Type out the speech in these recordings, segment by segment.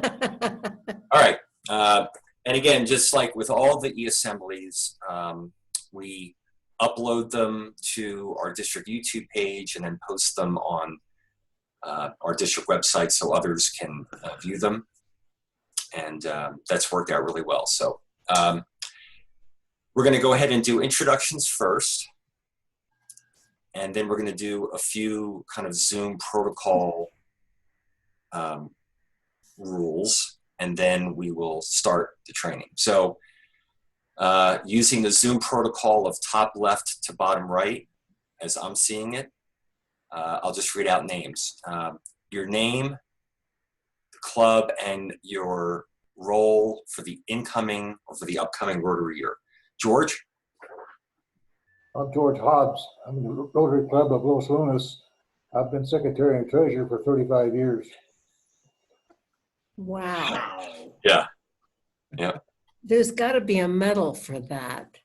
All right. And again, just like with all the e-assemblies, we upload them to our district YouTube page and then post them on our district website so others can view them. And that's worked out really well. So we're going to go ahead and do introductions first. And then we're going to do a few kind of Zoom protocol rules, and then we will start the training. So using the Zoom protocol of top left to bottom right, as I'm seeing it, I'll just read out names. Your name, the club, and your role for the incoming or for the upcoming Rotary year. George? I'm George Hobbs. I'm in the Rotary Club of Los Lunas. I've been secretary and treasurer for 35 years. Wow. Yeah. Yeah. There's got to be a medal for that.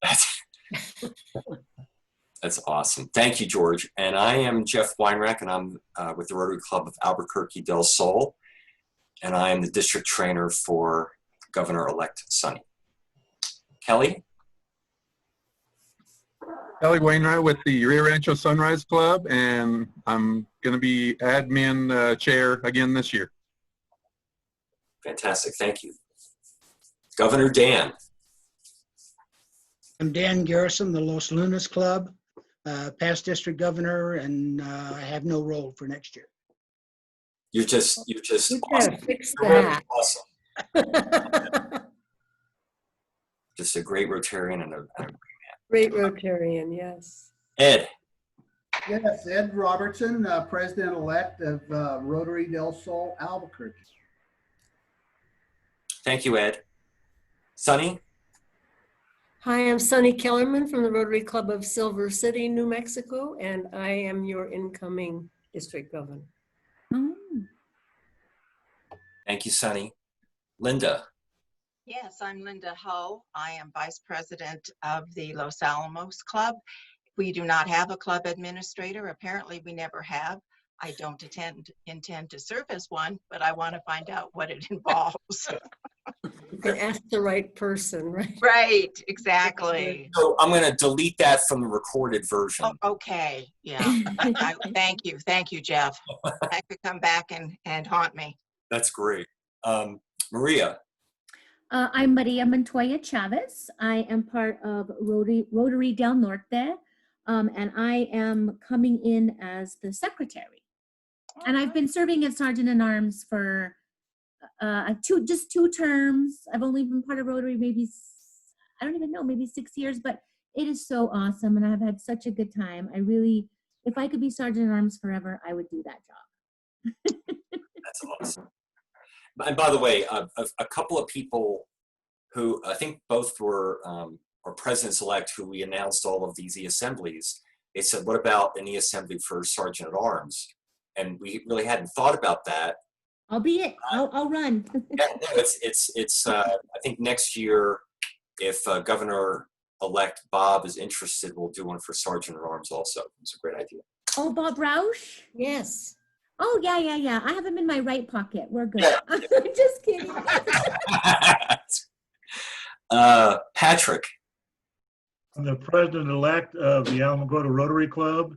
That's awesome. Thank you, George. And I am Jeff Weinreich, and I'm with the Rotary Club of Albuquerque del Sol, and I am the district trainer for Governor-elect Sonny. Kelly? Kelly Wainwright with the Rio Rancho Sunrise Club, and I'm going to be admin chair again this year. Fantastic. Thank you. Governor Dan. I'm Dan Garrison, the Los Lunas Club, past district governor, and I have no role for next year. You're just You awesome. gotta fix You're really that. awesome. Just a great Rotarian and a Great Rotarian, yes. Ed. Yes, Ed Robertson, President-elect of Rotary del Sol, Albuquerque. Thank you, Ed. Sonny? Hi, I'm Sonny Kellerman from the Rotary Club of Silver City, New Mexico, and I am your incoming district governor. Thank you, Sonny. Linda? Yes, I'm Linda Hull. I am Vice President of the Los Alamos Club. We do not have a club administrator. Apparently, we never have. I don't intend to serve as one, but I want to find out what it involves. You can ask the right person, right? Right, exactly. So I'm going to delete that from the recorded version. Oh, okay, yeah. Thank you, Jeff. That could come back and haunt me. That's great. Maria? I'm Maria Montoya Chavez. I am part of Rotary del Norte, and I am coming in as the secretary. And I've been serving as sergeant-in-arms for just two terms. I've only been part of Rotary maybe, I don't even know, maybe 6 years, but it is so awesome, and I've had such a good time. I really, if I could be sergeant-in-arms forever, I would do that job. That's awesome. And by the way, a couple of people who I think both were our presidents-elect who we announced all of these e-assemblies, they said, what about an e-assembly for sergeant-at-arms? And we really hadn't thought about that. I'll be it. I'll run. Yeah, no, it's I think next year, if Governor-elect Bob is interested, we'll do one for sergeant-at-arms also. It's a great idea. Oh, Bob Roush? Yes. Oh, yeah. I have him in my right pocket. We're good. Yeah. I'm just kidding. Patrick. I'm the president-elect of the Alamogordo Rotary Club.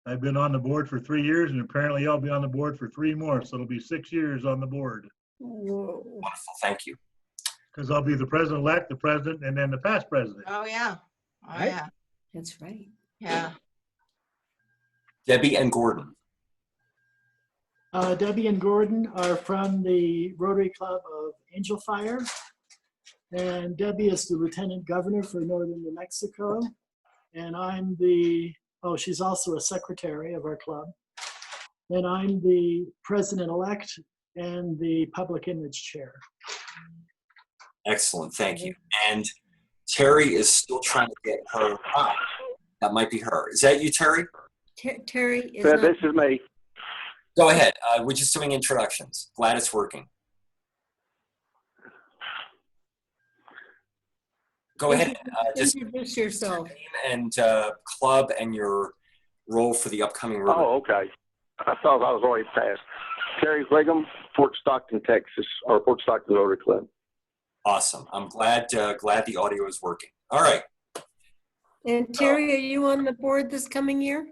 I've been on the board for 3 years, and apparently I'll be on the board for 3 more, so it'll be 6 years on the board. Whoa. Wonderful, thank you. Because I'll be the president-elect, the president, and then the past president. Oh, yeah. Oh, Right. yeah. That's right. Yeah. Debbie and Gordon. Debbie and Gordon are from the Rotary Club of Angel Fire. And Debbie is the Lieutenant Governor for Northern New Mexico. And I'm she's also a secretary of our club. And I'm the president-elect and the public image chair. Excellent, thank you. And Terry is still trying to get her. That might be her. Is that you, Terry? Terry is This is me. Go ahead. We're just doing introductions. Glad it's working. Go ahead. Just introduce yourself. Name and club and your role for the upcoming Rotary. Oh, okay. I thought I was already past. Terry Wiggum, Fort Stockton, Texas, or Fort Stockton Rotary Club. Awesome. I'm glad the audio is working. All right. And Terry, are you on the board this coming year?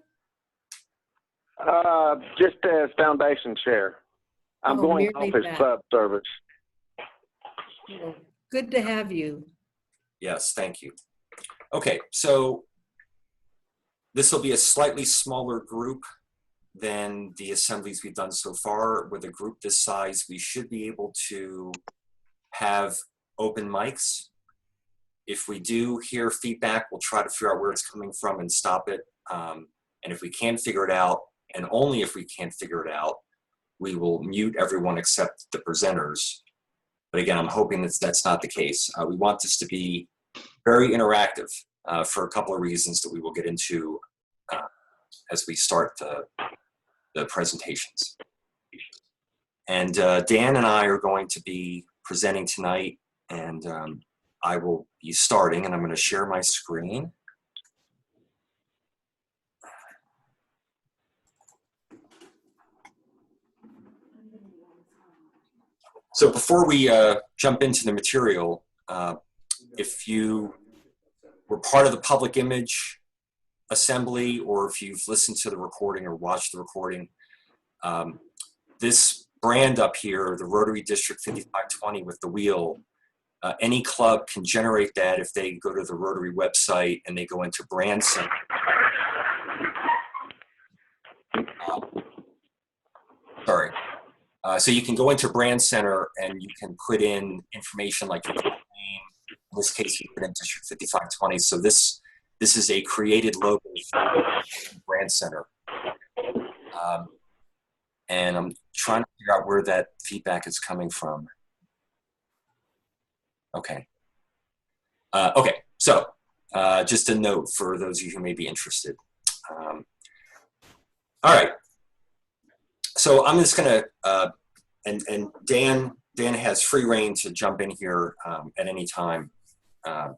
Just as foundation chair. I'm Oh, going merely off as that. club service. Well, good to have you. Yes, thank you. Okay, so this will be a slightly smaller group than the assemblies we've done so far. With a group this size, we should be able to have open mics. If we do hear feedback, we'll try to figure out where it's coming from and stop it. And if we can't figure it out, and only if we can't figure it out, we will mute everyone except the presenters. But again, I'm hoping that's not the case. We want this to be very interactive for a couple of reasons that we will get into as we start the presentations. And Dan and I are going to be presenting tonight, and I will be starting, and I'm going to share my screen. So before we jump into the material, if you were part of the public image assembly, or if you've listened to the recording or watched the recording, this brand up here, the Rotary District 5520 with the wheel, any club can generate that if they go to the Rotary website and they go into brand center. So you can go into brand center and you can put in information like your club name. In this case, you put in District 5520. So this is a created logo for brand center. And I'm trying to figure out where that feedback is coming from. Okay. Okay, so just a note for those of you who may be interested. All right. So I'm just gonna, and Dan has free reign to jump in here at any time for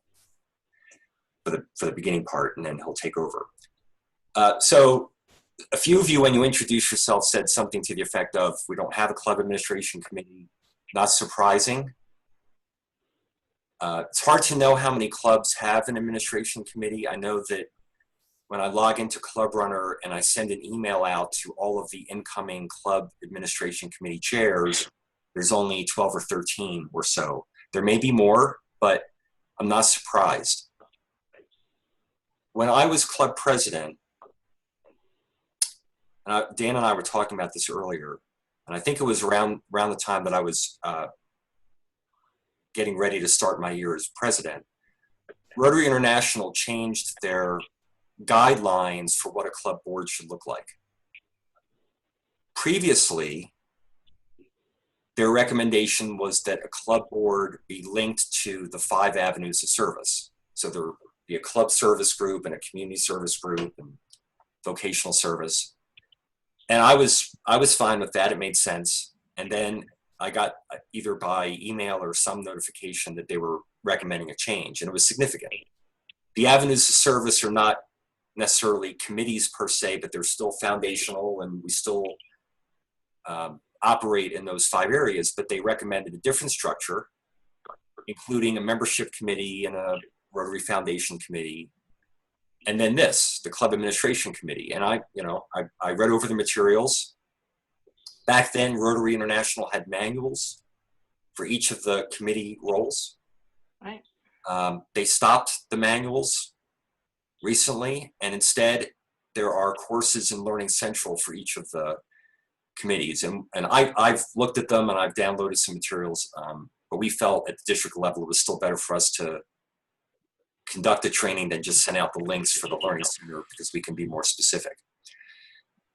the beginning part, and then he'll take over. So a few of you, when you introduced yourself, said something to the effect of, we don't have a club administration committee. Not surprising. It's hard to know how many clubs have an administration committee. I know that when I log into Club Runner and I send an email out to all of the incoming club administration committee chairs, there's only 12 or 13 or so. There may be more, but I'm not surprised. When I was club president, Dan and I were talking about this earlier, and I think it was around the time that I was getting ready to start my year as president. Rotary International changed their guidelines for what a club board should look like. Previously, their recommendation was that a club board be linked to the 5 avenues of service. So there would be a club service group and a community service group and vocational service. And I was fine with that. It made sense. And then I got either by email or some notification that they were recommending a change, and it was significant. The avenues of service are not necessarily committees per se, but they're still foundational, and we still operate in those 5 areas, but they recommended a different structure, including a membership committee and a Rotary Foundation committee. And then the club administration committee. And I read over the materials. Back then, Rotary International had manuals for each of the committee roles. Right. They stopped the manuals recently, and instead there are courses in Learning Central for each of the committees. And I've looked at them and I've downloaded some materials, but we felt at the district level it was still better for us to conduct a training than just send out the links for the Learning Center, because we can be more specific.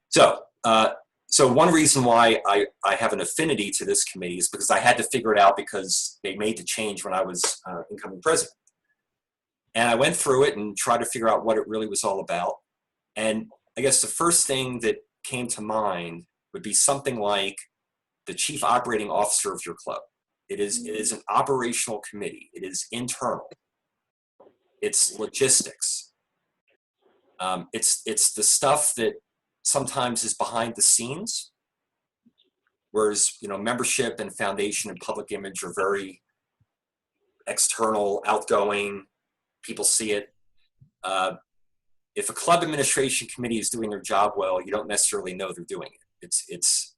So one reason why I have an affinity to this committee is because I had to figure it out, because they made the change when I was incoming president. And I went through it and tried to figure out what it really was all about. And I guess the first thing that came to mind would be something like the chief operating officer of your club. It is an operational committee. It is internal. It's logistics. It's the stuff that sometimes is behind the scenes, Whereas, membership and foundation and public image are very external, outgoing. People see it. If a club administration committee is doing their job well, you don't necessarily know they're doing it. It's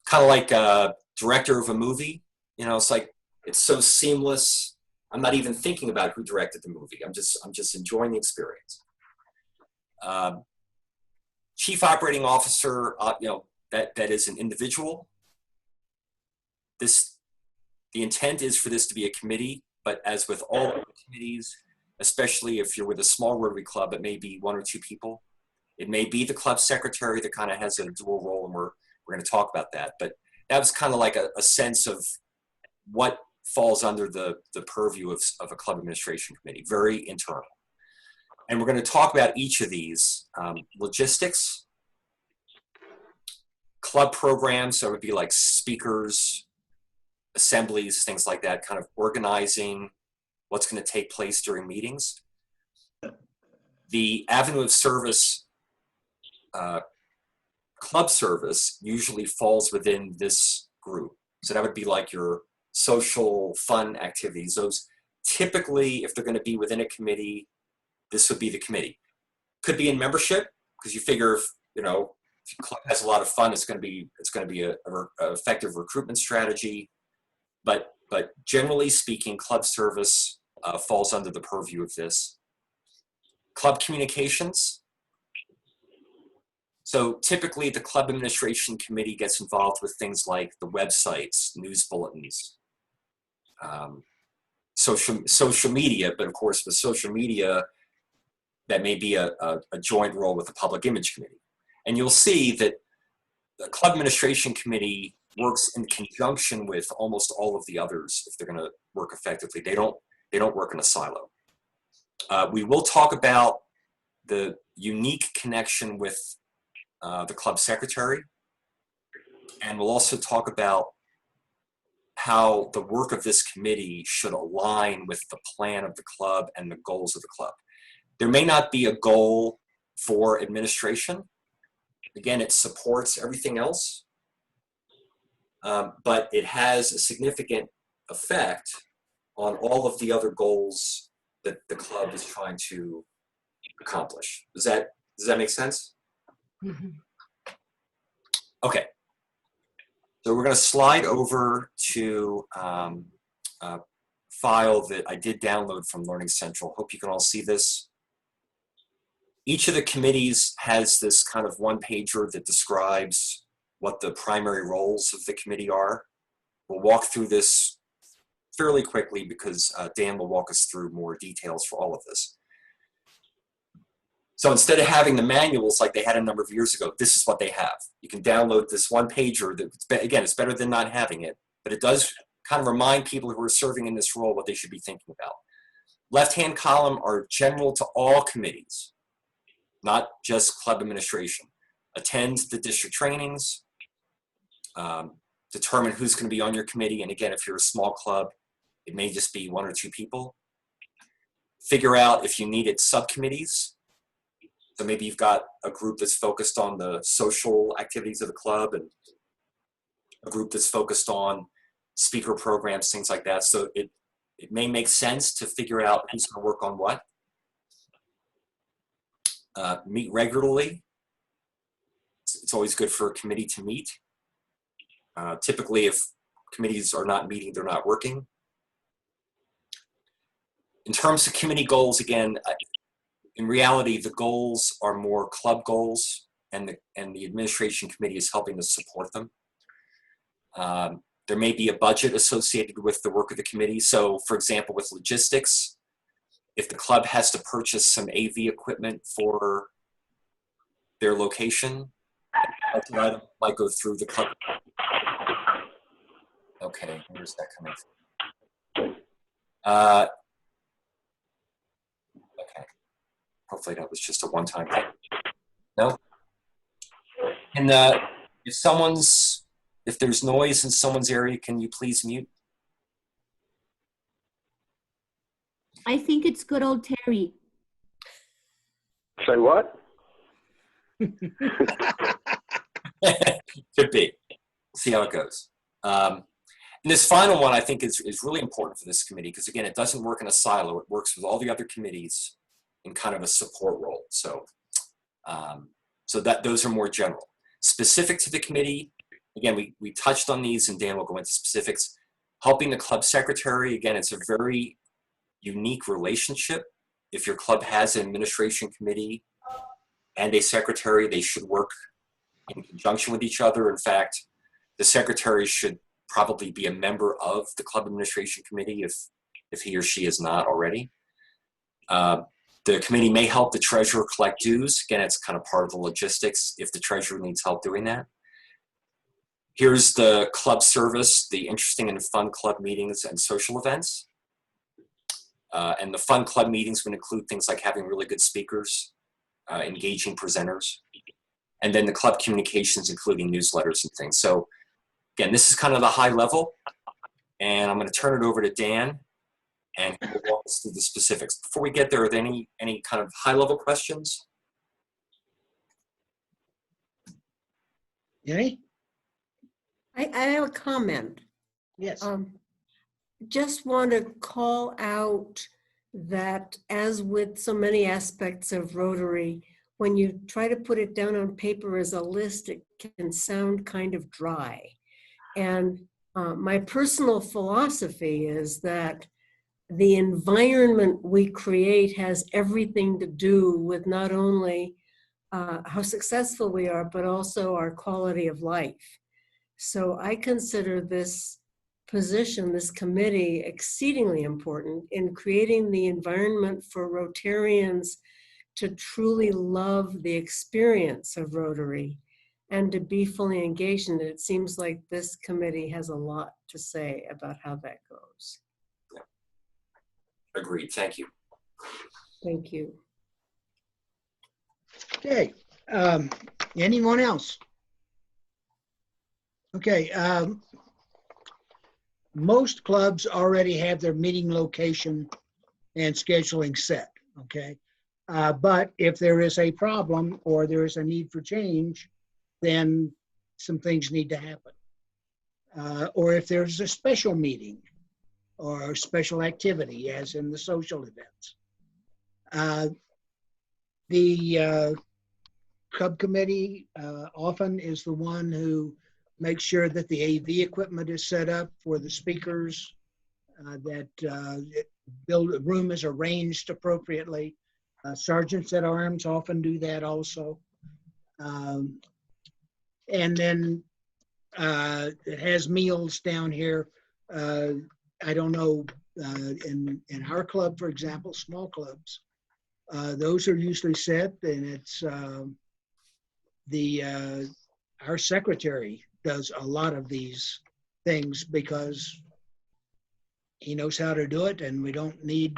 kind of like a director of a movie. It's like, it's so seamless. I'm not even thinking about who directed the movie. I'm just enjoying the experience. Chief operating officer, that is an individual. The intent is for this to be a committee, but as with all other committees, especially if you're with a small Rotary club, it may be 1 or 2 people. It may be the club secretary that kind of has a dual role, and we're going to talk about that. But that was kind of like a sense of what falls under the purview of a club administration committee, very internal. And we're going to talk about each of these. Logistics, club programs, so it would be like speakers, assemblies, things like that, kind of organizing what's going to take place during meetings. The avenue of service, club service, usually falls within this group. So that would be like your social fun activities. Those typically, if they're going to be within a committee, this would be the committee. Could be in membership, because you figure if the club has a lot of fun, it's going to be a effective recruitment strategy. But generally speaking, club service falls under the purview of this. Club communications. So typically the club administration committee gets involved with things like the websites, news bulletins, social media, but of course with social media, that may be a joint role with the public image committee. And you'll see that the club administration committee works in conjunction with almost all of the others if they're going to work effectively. They don't work in a silo. We will talk about the unique connection with the club secretary, and we'll also talk about how the work of this committee should align with the plan of the club and the goals of the club. There may not be a goal for administration. Again, it supports everything else, but it has a significant effect on all of the other goals that the club is trying to accomplish. Does that make sense? Mm-hmm. Okay. So we're going to slide over to a file that I did download from Learning Central. Hope you can all see this. Each of the committees has this kind of one-pager that describes what the primary roles of the committee are. We'll walk through this fairly quickly because Dan will walk us through more details for all of this. So instead of having the manuals like they had a number of years ago, this is what they have. You can download this one pager that, again, it's better than not having it, but it does kind of remind people who are serving in this role what they should be thinking about. Left-hand column are general to all committees, not just club administration. Attend the district trainings, determine who's going to be on your committee. And again, if you're a small club, it may just be 1 or 2 people. Figure out if you needed subcommittees. So maybe you've got a group that's focused on the social activities of the club and a group that's focused on speaker programs, things like that. So it may make sense to figure out who's going to work on what. Meet regularly. It's always good for a committee to meet. Typically, if committees are not meeting, they're not working. In terms of committee goals, again, in reality, the goals are more club goals, and the administration committee is helping to support them. There may be a budget associated with the work of the committee. So, for example, with logistics, if the club has to purchase some AV equipment for their location, that might go through the club. Okay, where's that coming from? Okay, hopefully that was just a one-time thing. No? And if there's noise in someone's area, can you please mute? I think it's good old Terry. Say what? Could be. see how it goes. And this final one I think is really important for this committee because again, it doesn't work in a silo. It works with all the other committees in kind of a support role. So, those are more general. Specific to the committee, again, we touched on these and Dan will go into specifics. Helping the club secretary, again, it's a very unique relationship. If your club has an administration committee and a secretary, they should work in conjunction with each other. In fact, the secretary should probably be a member of the club administration committee if he or she is not already. The committee may help the treasurer collect dues. Again, it's kind of part of the logistics if the treasurer needs help doing that. Here's the club service, the interesting and fun club meetings and social events. And the fun club meetings would include things like having really good speakers, engaging presenters, and then the club communications, including newsletters and things. So again, this is kind of the high level, and I'm going to turn it over to Dan, and he will walk us through the specifics. Before we get there, are there any kind of high level questions? Any? I have a comment. Yes. Just want to call out that as with so many aspects of Rotary, when you try to put it down on paper as a list, it can sound kind of dry. And my personal philosophy is that the environment we create has everything to do with not only how successful we are, but also our quality of life. So I consider this position, this committee, exceedingly important in creating the environment for Rotarians to truly love the experience of Rotary and to be fully engaged in it. It seems like this committee has a lot to say about how that goes. Agreed. Thank you. Thank you. Okay. Anyone else? Okay. Most clubs already have their meeting location and scheduling set. Okay. But if there is a problem or there is a need for change, then some things need to happen. Or if there's a special meeting or special activity, as in the social events. The club committee often is the one who makes sure that the AV equipment is set up for the speakers, that the room is arranged appropriately. Sergeants at arms often do that also. And then it has meals down here. I don't know, in our club, for example, small clubs, those are usually set, and it's our secretary does a lot of these things because he knows how to do it, and we don't need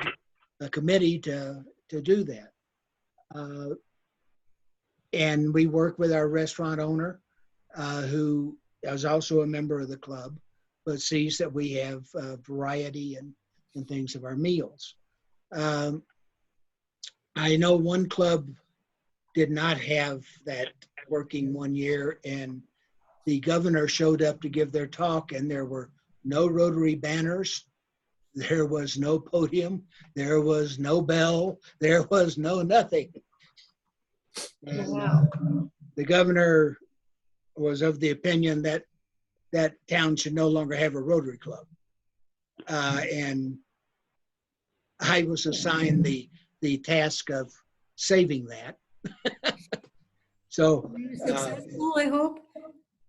a committee to do that. And we work with our restaurant owner, who is also a member of the club, but sees that we have variety and things of our meals. I know one club did not have that working one year, and the governor showed up to give their talk, and there were no Rotary banners, there was no podium, there was no bell, there was no nothing. And, the governor was of the opinion that that town should no longer have a Rotary club. And I was assigned the task of saving that. So, Were you successful, I hope?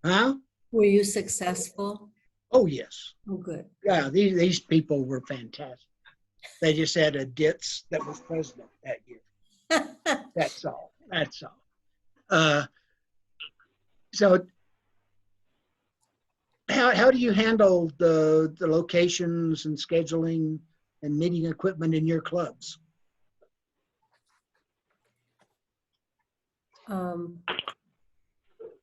huh? Were you successful? Oh, yes. Oh, good. Yeah, these people were fantastic. They just had a ditz that was president that year. That's all. That's all. So how do you handle the locations and scheduling and meeting equipment in your clubs?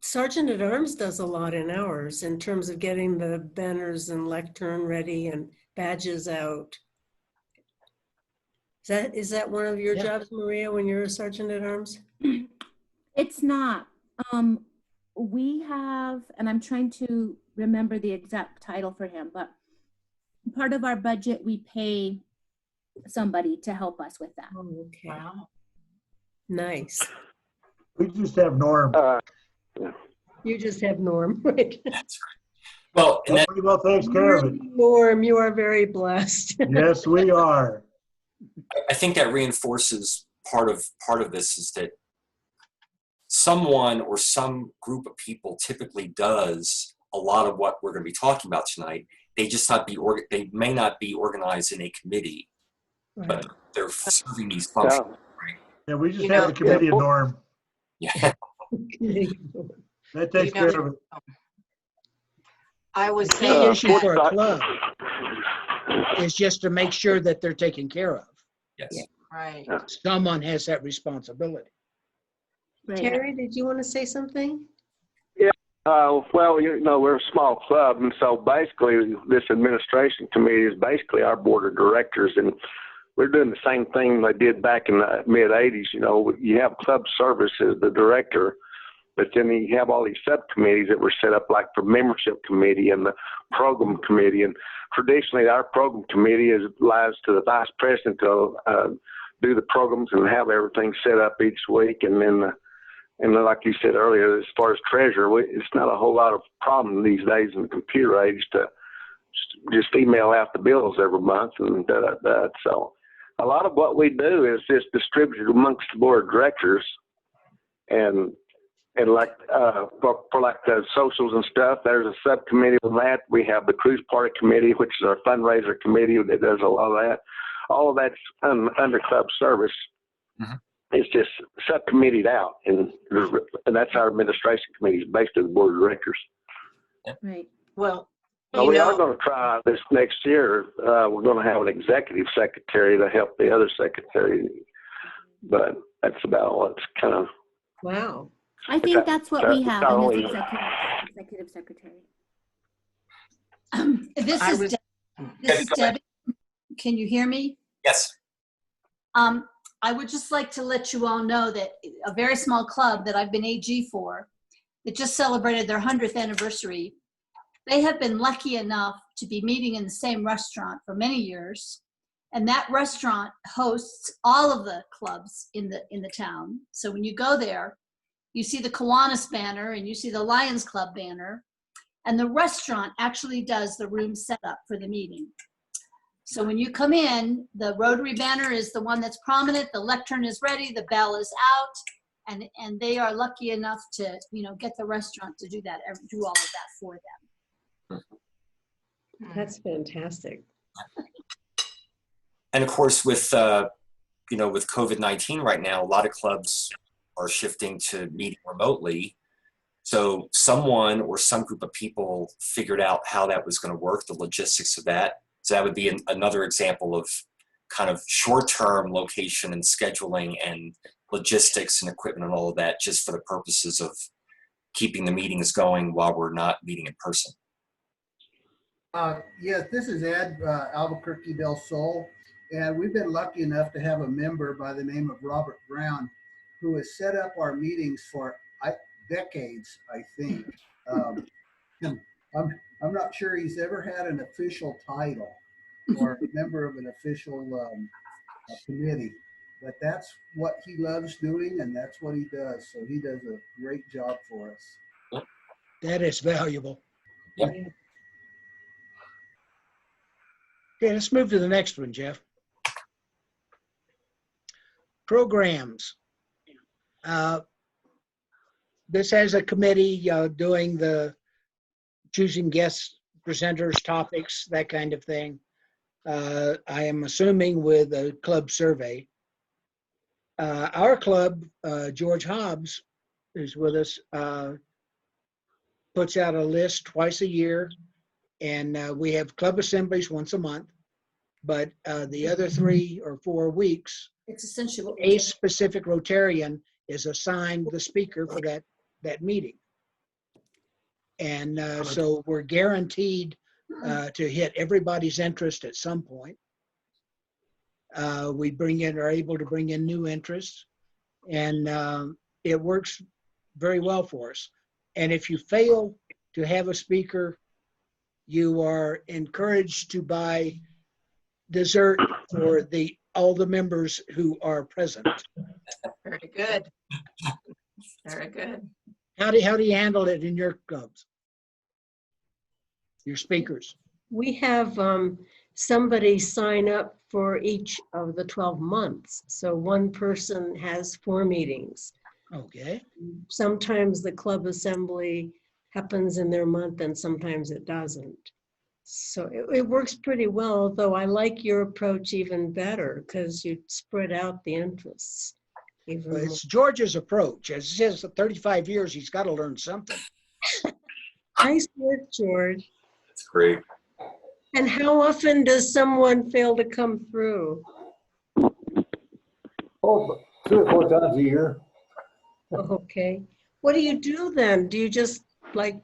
Sergeant at Arms does a lot in ours in terms of getting the banners and lectern ready and badges out. Is that one of your jobs, Maria, when you're a Sergeant at Arms? It's not. we have, and I'm trying to remember the exact title for him, but part of our budget, we pay somebody to help us with that. Oh, okay. Nice. We just have Norm. You just have Norm, right? That's right. Well, and that, Pretty well takes care of it. Norm, you are very blessed. Yes, we are. I think that reinforces part of this is that someone or some group of people typically does a lot of what we're going to be talking about tonight. They they may not be organized in a committee, but they're serving these functions. Right? Yeah, we just have the committee of Norm. Yeah. That takes care of it. I was The key saying issue for a club is just to make sure that they're taken care of. Yes. right. Someone has that responsibility. Right. Terry, did you want to say something? Well, you know, we're a small club, and so basically this administration committee is basically our board of directors, and we're doing the same thing they did back in the mid-'80s. You know, you have club service as the director, but then you have all these subcommittees that were set up, like the membership committee and the program committee. And traditionally, our program committee lies to the vice president to do the programs and have everything set up each week. And then, like you said earlier, as far as treasurer, it's not a whole lot of problem these days in the computer age to just email out the bills every month and da. So a lot of what we do is just distributed amongst the board of directors, and like for like the socials and stuff, there's a subcommittee on that. We have the cruise party committee, which is our fundraiser committee that does a lot of that. All of that's under club service. Mm-hmm. It's just subcommitteed out, and that's our administration committee, basically the board of directors. Right. Well, So we are going to try this next year. We're going to have an executive secretary to help the other secretary, but that's about all. It's kind of. Wow. I think that's what we have Not in only- this executive secretary. This I is was- this is Debbie. Can you hear me? Yes. I would just like to let you all know that a very small club that I've been AG for, that just celebrated their 100th anniversary, they have been lucky enough to be meeting in the same restaurant for many years. And that restaurant hosts all of the clubs in the town. So when you go there, you see the Kiwanis banner and you see the Lions Club banner. And the restaurant actually does the room setup for the meeting. So when you come in, the Rotary banner is the one that's prominent, the lectern is ready, the bell is out, and they are lucky enough to, get the restaurant to do that, do all of that for them. That's fantastic. And of course, with with COVID-19 right now, a lot of clubs are shifting to meeting remotely. So someone or some group of people figured out how that was going to work, the logistics of that. So that would be another example of kind of short-term location and scheduling and logistics and equipment and all of that, just for the purposes of keeping the meetings going while we're not meeting in person. Yes, this is Ed, Albuquerque del Sol, and we've been lucky enough to have a member by the name of Robert Brown, who has set up our meetings for decades, I think. I'm not sure he's ever had an official title or a member of an official committee, but that's what he loves doing, and that's what he does. So he does a great job for us. That is valuable. Yep. Okay, let's move to the next one, Jeff. Programs. This has a committee doing the choosing guests, presenters, topics, that kind of thing. I am assuming with a club survey. Our club, George Hobbs, is with us, puts out a list twice a year, and we have club assemblies once a month. But the other 3 or 4 weeks, It's essentially what a specific Rotarian is assigned the speaker for that meeting. And so we're guaranteed to hit everybody's interest at some point. We are able to bring in new interests, and it works very well for us. And if you fail to have a speaker, you are encouraged to buy dessert for all the members who are present. Very good. Very good. How do you handle it in your clubs? Your speakers? We have somebody sign up for each of the 12 months. So one person has 4 meetings. Okay. Sometimes the club assembly happens in their month and sometimes it doesn't. So it works pretty well, though I like your approach even better because you spread out the interests even Well, more. it's George's approach. As he says, 35 years, he's got to learn something. Nice work, George. That's great. And how often does someone fail to come through? Oh, 3 or 4 times a year. Okay. What do you do then? Do you just like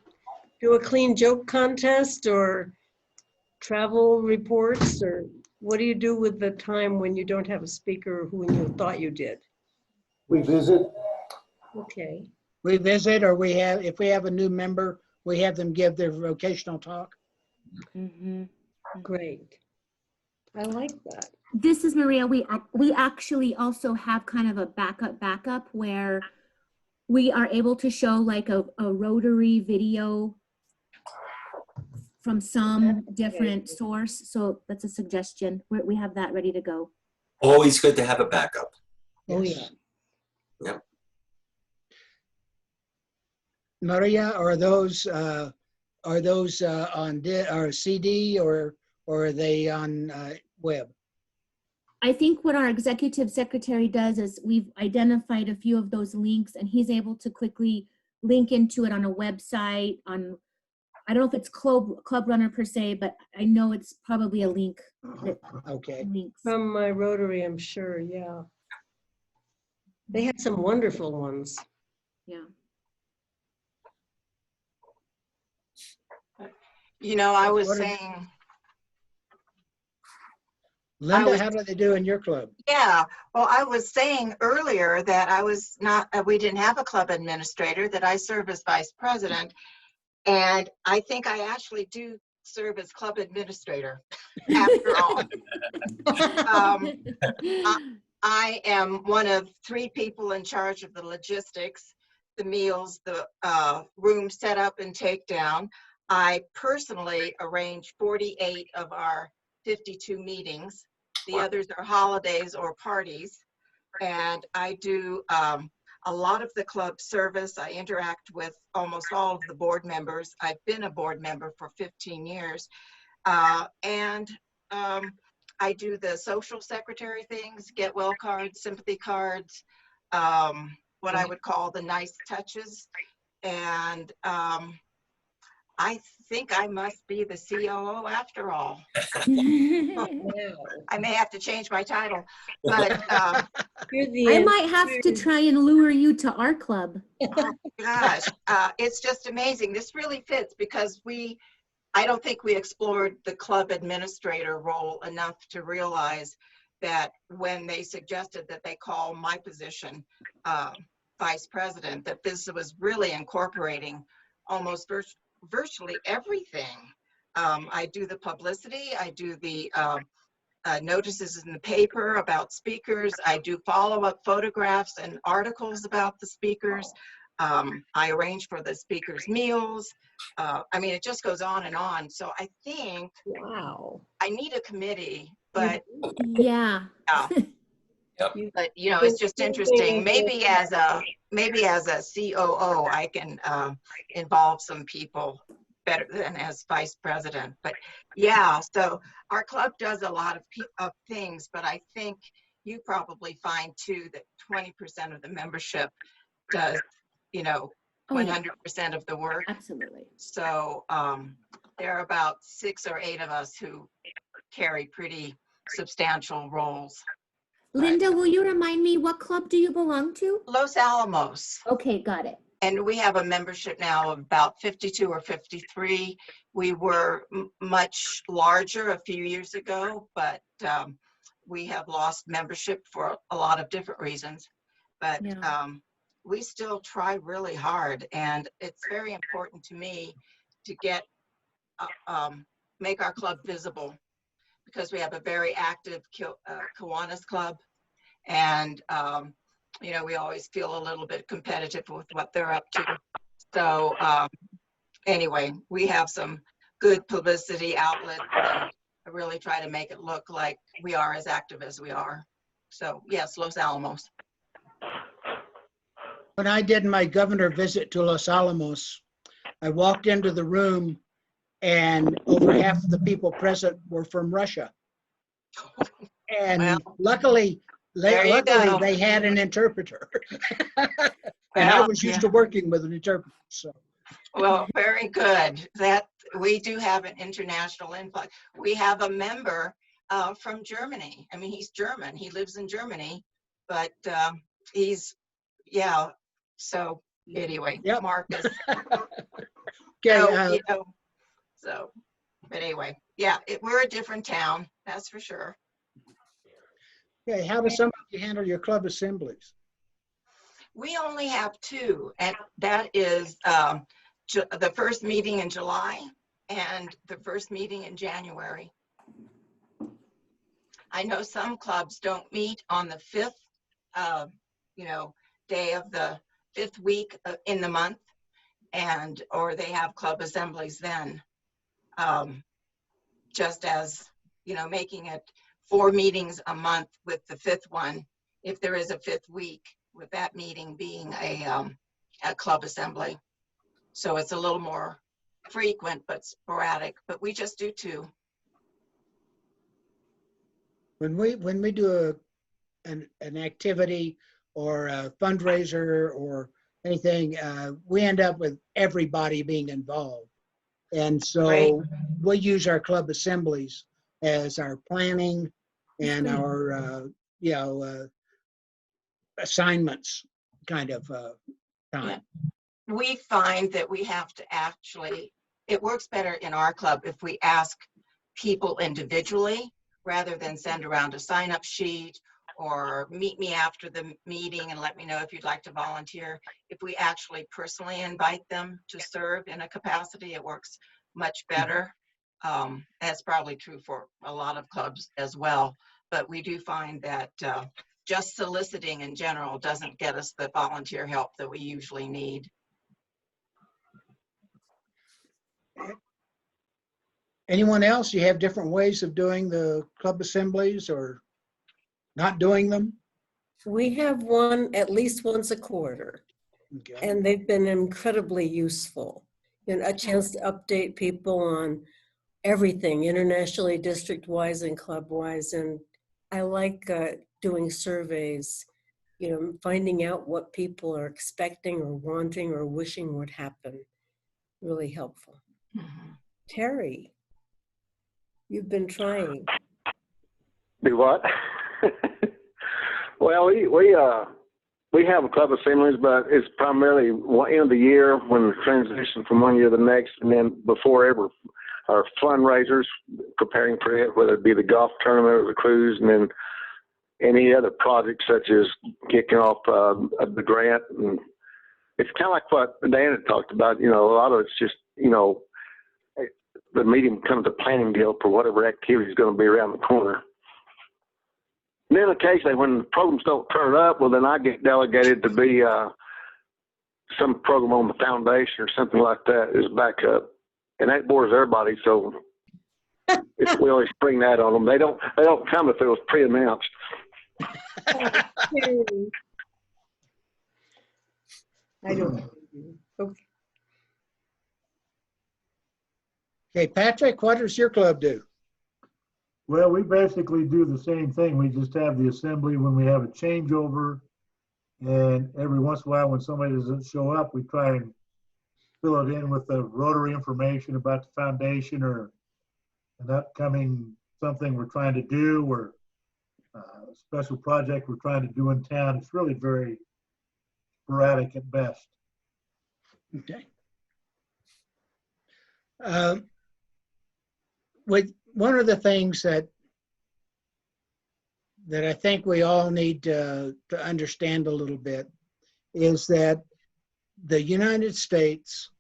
do a clean joke contest or travel reports, or what do you do with the time when you don't have a speaker who you thought you did? We visit. Okay. We visit, or if we have a new member, we have them give their vocational talk. Great. I like that. This is Maria. We actually also have kind of a backup where we are able to show like a Rotary video from some different source. So that's a suggestion. We have that ready to go. Always good to have a backup. Oh, yeah. Yep. Maria, are those on CD or are they on web? I think what our executive secretary does is we've identified a few of those links and he's able to quickly link into it on a website on, I don't know if it's Club Runner per se, but I know it's probably a link. Okay. Links. From my Rotary, I'm sure, yeah. They had some wonderful ones. Yeah. You know, I was saying. Linda, how do they do in your club? Yeah, well, I was saying earlier that I was not, we didn't have a club administrator, that I serve as vice president. And I think I actually do serve as club administrator after all. I am one of 3 people in charge of the logistics, the meals, the room setup and takedown. I personally arrange 48 of our 52 meetings. The others are holidays or parties. And I do a lot of the club service. I interact with almost all of the board members. I've been a board member for 15 years. And I do the social secretary things, get well cards, sympathy cards, what I would call the nice touches. And I think I must be the COO after all. I may have to change my title, but I might have to try and lure you to our club. Oh gosh, it's just amazing. This really fits because I don't think we explored the club administrator role enough to realize that when they suggested that they call my position vice president, that this was really incorporating almost virtually everything. I do the publicity, I do the notices in the paper about speakers, I do follow-up photographs and articles about the speakers. I arrange for the speakers' meals. I mean, it just goes on and on. So I think I need a committee, but yeah. Yep. But you know, it's just interesting. Maybe as a COO, I can involve some people better than as vice president. But yeah, so our club does a lot of things, but I think you probably find too that 20% of the membership does, you know, 100% of the work. Absolutely. So there are about 6 or 8 of us who carry pretty substantial roles. Linda, will you remind me, what club do you belong to? Los Alamos. Okay, got it. And we have a membership now of about 52 or 53. We were much larger a few years ago, but we have lost membership for a lot of different reasons. But we still try really hard, and it's very important to me to get make our club visible, because we have a very active Kiwanis club, and you know, we always feel a little bit competitive with what they're up to. So anyway, we have some good publicity outlets, and I really try to make it look like we are as active as we are. So yes, Los Alamos. When I did my governor visit to Los Alamos, I walked into the room and over half of the people present were from Russia. And Well, luckily there you go. they had an interpreter. And I Well, was used yeah. to working with an interpreter. So Well, very good. That we do have an international influx. We have a member from Germany. I mean, he's German. He lives in Germany, but he's, yeah. So anyway, Yep. Marcus. okay, So, you know, so, but anyway, yeah, we're a different town, that's for sure. okay, how does somebody handle your club assemblies? We only have two, and that is the first meeting in July and the first meeting in January. I know some clubs don't meet on the fifth, you know, day of the fifth week in the month, and or they have club assemblies then. Just as, you know, making it 4 meetings a month with the fifth one, if there is a fifth week, with that meeting being a club assembly. So it's a little more frequent but sporadic, but we just do 2. When we do an activity or a fundraiser or anything, we end up with everybody being involved. And so Right. we use our club assemblies as our planning and our, you know, assignments kind of time. Yeah. We find that we have to actually, it works better in our club if we ask people individually rather than send around a sign-up sheet or meet me after the meeting and let me know if you'd like to volunteer. If we actually personally invite them to serve in a capacity, it works much better. That's probably true for a lot of clubs as well. But we do find that just soliciting in general doesn't get us the volunteer help that we usually need. Anyone else? You have different ways of doing the club assemblies or not doing them? We have one at least once a quarter, Okay. and they've been incredibly useful. And a chance to update people on everything, internationally, district-wise and club-wise. And I like doing surveys, you know, finding out what people are expecting or wanting or wishing would happen. Really helpful. Mm-hmm. Terry, you've been trying. Do what? Well, we have a club assemblies, but it's primarily end of the year when the transition from one year to the next, and then before ever our fundraisers, preparing for it, whether it be the golf tournament or the cruise, and then any other projects such as kicking off the grant. And it's kind of like what Dan had talked about. You know, a lot of it's just, you know, the meeting becomes a planning deal for whatever activity is going to be around the corner. And then occasionally when the programs don't turn up, well, then I get delegated to be some program on the foundation or something like that as backup. And that bores everybody, so we always bring that on them. They don't come if it was pre-announced. I don't. Okay. Okay, Patrick, what does your club do? Well, we basically do the same thing. We just have the assembly when we have a changeover. And every once in a while when somebody doesn't show up, we try and fill it in with the Rotary information about the foundation or an upcoming something we're trying to do or a special project we're trying to do in town. It's really very sporadic at best. Okay. With one of the things that I think we all need to understand a little bit is that the United States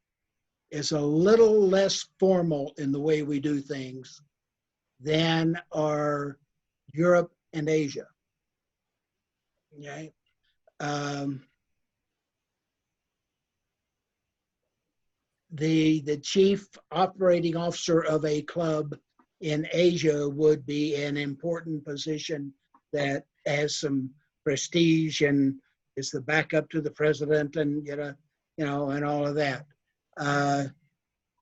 is a little less formal in the way we do things than are Europe and Asia. Okay. The chief operating officer of a club in Asia would be an important position that has some prestige and is the backup to the president and and all of that.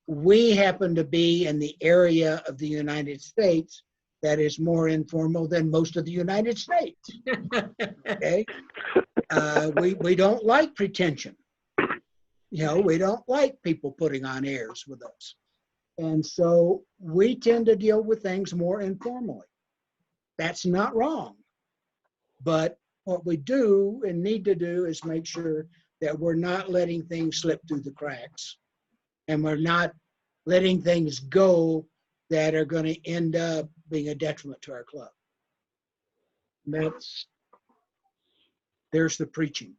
We happen to be in the area of the United States that is more informal than most of the United States. Okay, we don't like pretension. We don't like people putting on airs with us. And so we tend to deal with things more informally. That's not wrong. But what we do and need to do is make sure that we're not letting things slip through the cracks. And we're not letting things go that are going to end up being a detriment to our club. There's the preaching.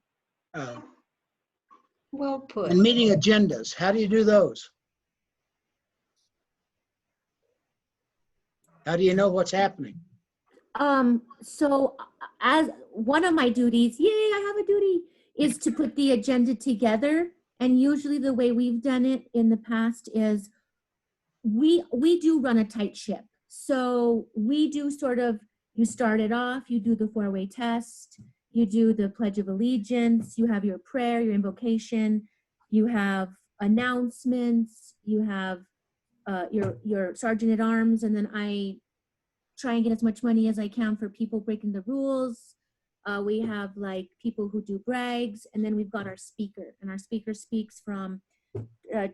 Well put. And meeting agendas, how do you do those? How do you know what's happening? So as one of my duties, yay, I have a duty, is to put the agenda together. And usually the way we've done it in the past is we do run a tight ship. So we do sort of, you start it off, you do the four-way test, you do the Pledge of Allegiance, you have your prayer, your invocation, you have announcements, you have your sergeant at arms, and then I try and get as much money as I can for people breaking the rules. We have like people who do brags, and then we've got our speaker, and our speaker speaks from,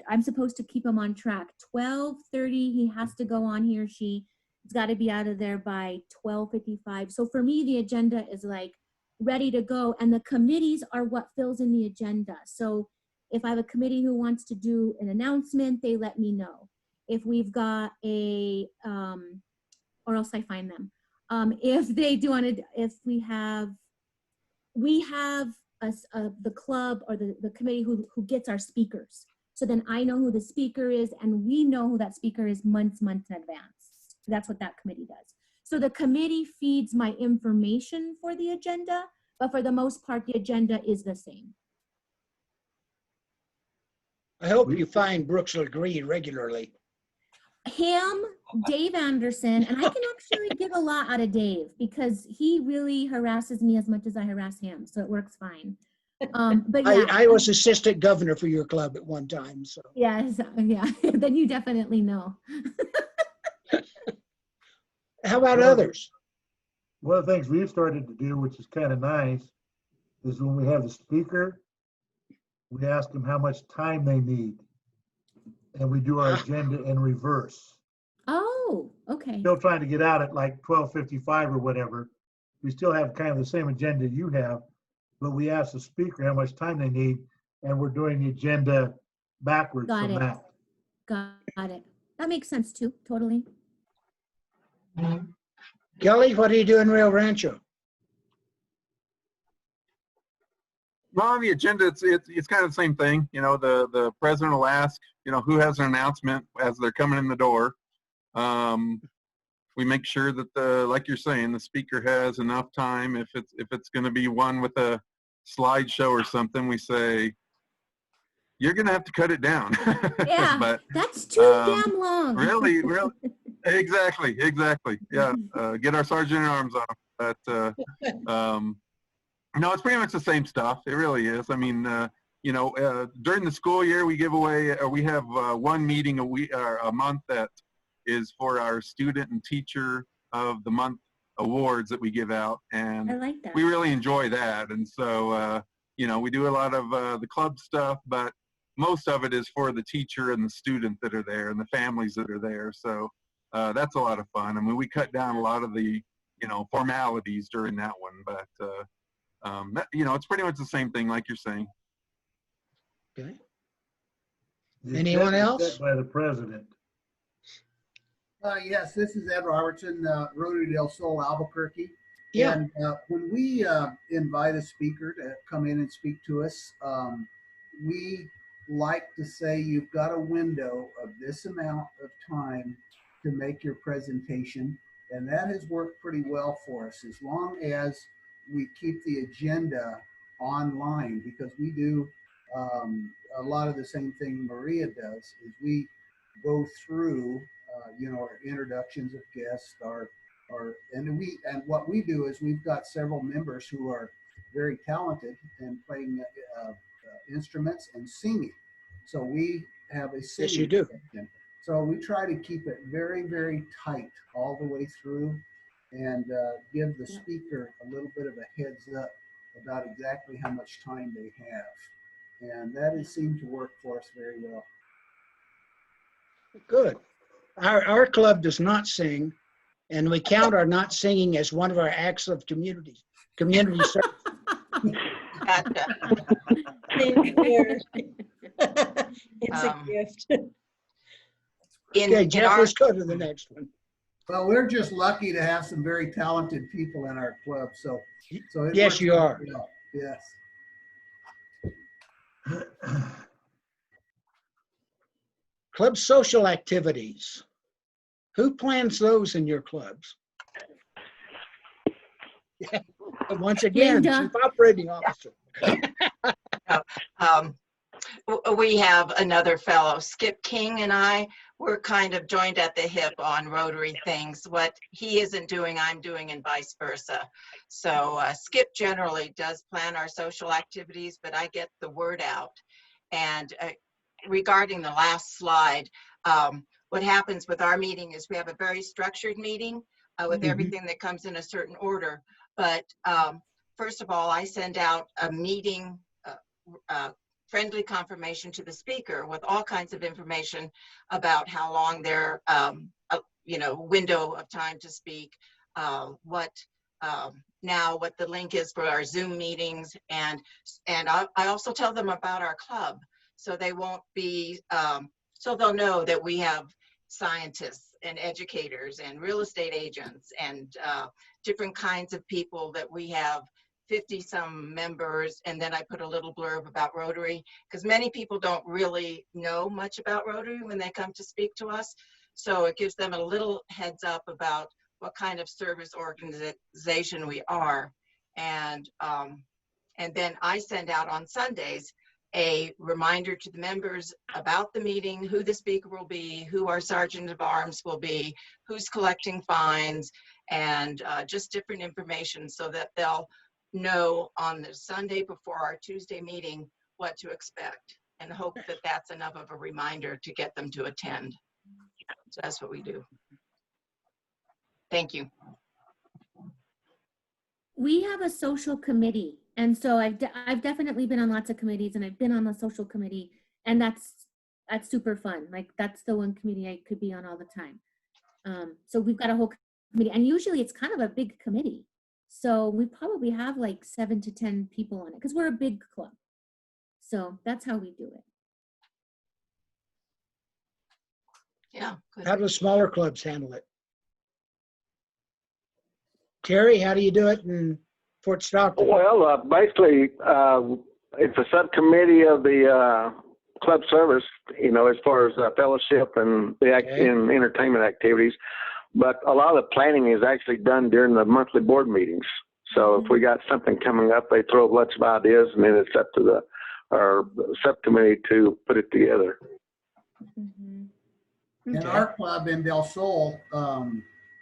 I'm supposed to keep him on track. 12:30, he has to go on, he or she. It's got to be out of there by 12:55. So for me, the agenda is like ready to go, and the committees are what fills in the agenda. So if I have a committee who wants to do an announcement, they let me know. If we've got a, or else I find them. If they do want to, if we have the club or the committee who gets our speakers. So then I know who the speaker is, and we know who that speaker is months in advance. That's what that committee does. So the committee feeds my information for the agenda, but for the most part, the agenda is the same. I hope you find Brooks Legree regularly. Him, Dave Anderson, and I can actually get a lot out of Dave because he really harasses me as much as I harass him, so it works fine. But yeah, I was assistant governor for your club at one time, so. Yes, yeah, then you definitely know. How about others? One of the things we've started to do, which is kind of nice, is when we have the speaker, we ask them how much time they need. And we do our agenda in reverse. Oh, okay. Still trying to get out at like 12:55 or whatever. We still have kind of the same agenda you have, but we ask the speaker how much time they need, and we're doing the agenda backwards from that. Got it. That makes sense too, totally. Kelly, what do you do in Rio Rancho? Well, on the agenda, it's kind of the same thing. The president will ask, who has an announcement as they're coming in the door. We make sure that like you're saying, the speaker has enough time. If it's going to be one with a slideshow or something, we say, you're going to have to cut it down. Yeah, but that's too damn long. Really, exactly. Yeah, get our sergeant at arms on them. But no, it's pretty much the same stuff. It really is. I mean, during the school year, we give away, or we have one meeting a week or a month that is for our student and teacher of the month awards that we give out, and I like that. We really enjoy that. And so, we do a lot of the club stuff, but most of it is for the teacher and the student that are there and the families that are there. So that's a lot of fun. I mean, we cut down a lot of the, formalities during that one, but it's pretty much the same thing like you're saying. Okay. The Anyone agenda is else? set by the president. Yes, this is Ed Robertson, Rotary del Sol, Albuquerque. Yeah. And when we invite a speaker to come in and speak to us, we like to say you've got a window of this amount of time to make your presentation. And that has worked pretty well for us as long as we keep the agenda online, because we do a lot of the same thing Maria does is we go through, our introductions of guests, and what we do is we've got several members who are very talented in playing instruments and singing. So we have a singing Yes, you do. section. So we try to keep it very, very tight all the way through, and give the speaker a little bit of a heads up about exactly how much time they have. And that has seemed to work for us very well. Good. Our club does not sing, and we count our not singing as one of our acts of community service. Gotcha. Same here. It's a Um, gift. Okay, In Jeff, our, let's go to the next one. Well, we're just lucky to have some very talented people in our club. So it Yes, works you out are. well. Yes. Club social activities. Who plans those in your clubs? Once again, Linda. Chief Operating Officer. um, we have another fellow, Skip King, and I, we're kind of joined at the hip on Rotary things. What he isn't doing, I'm doing, and vice versa. So Skip generally does plan our social activities, but I get the word out. And regarding the last slide, what happens with our meeting is we have a very structured meeting with everything that comes in a certain order. But first of all, I send out a meeting friendly confirmation to the speaker with all kinds of information about how long their window of time to speak, what the link is for our Zoom meetings, and I also tell them about our club, so they won't be so they'll know that we have scientists and educators and real estate agents and different kinds of people, that we have 50-some members, and then I put a little blurb about Rotary, because many people don't really know much about Rotary when they come to speak to us. So it gives them a little heads up about what kind of service organization we are. And then I send out on Sundays a reminder to the members about the meeting, who the speaker will be, who our sergeant of arms will be, who's collecting fines, and just different information, so that they'll know on the Sunday before our Tuesday meeting what to expect, and hope that that's enough of a reminder to get them to attend. So that's what we do. Thank you. We have a social committee, and so I've definitely been on lots of committees, and I've been on the social committee, and that's super fun. Like, that's the one committee I could be on all the time. So we've got a whole committee, and usually it's kind of a big committee. So we probably have like 7 to 10 people on it, because we're a big club. So that's how we do it. Yeah. Good. How do smaller clubs handle it? Terry, how do you do it in Fort Stockton? Well, basically, it's a subcommittee of the club service, as far as fellowship and the and entertainment activities. But a lot of the planning is actually done during the monthly board meetings. So if we got something coming up, they throw a bunch of ideas, and then it's up to our subcommittee to put it together. In our club in Del Sol,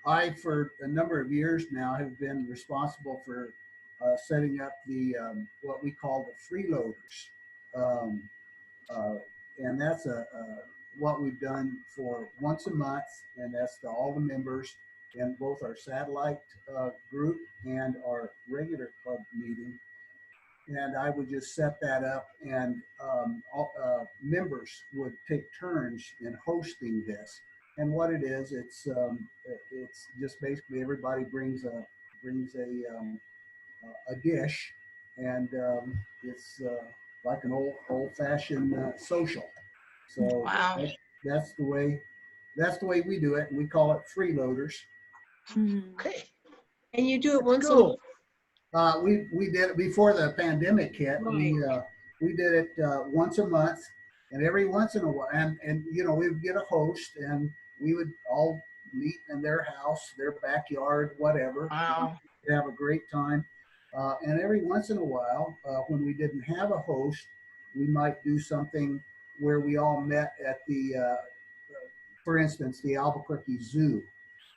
I, for a number of years now, have been responsible for setting up the what we call the freeloaders. And that's what we've done for once a month, and that's to all the members in both our satellite group and our regular club meeting. And I would just set that up, and members would take turns in hosting this. And what it is, it's just basically everybody brings a dish, and it's like an old-fashioned social. So Wow. that's the way we do it, and we call it freeloaders. Okay. And you do it once a Cool. month? We did it before the pandemic hit. Right. We did it once a month, and every once in a while, and you know, we would get a host, and we would all meet in their house, their backyard, whatever. Wow. We'd have a great time. And every once in a while, when we didn't have a host, we might do something where we all met at the, for instance, the Albuquerque Zoo,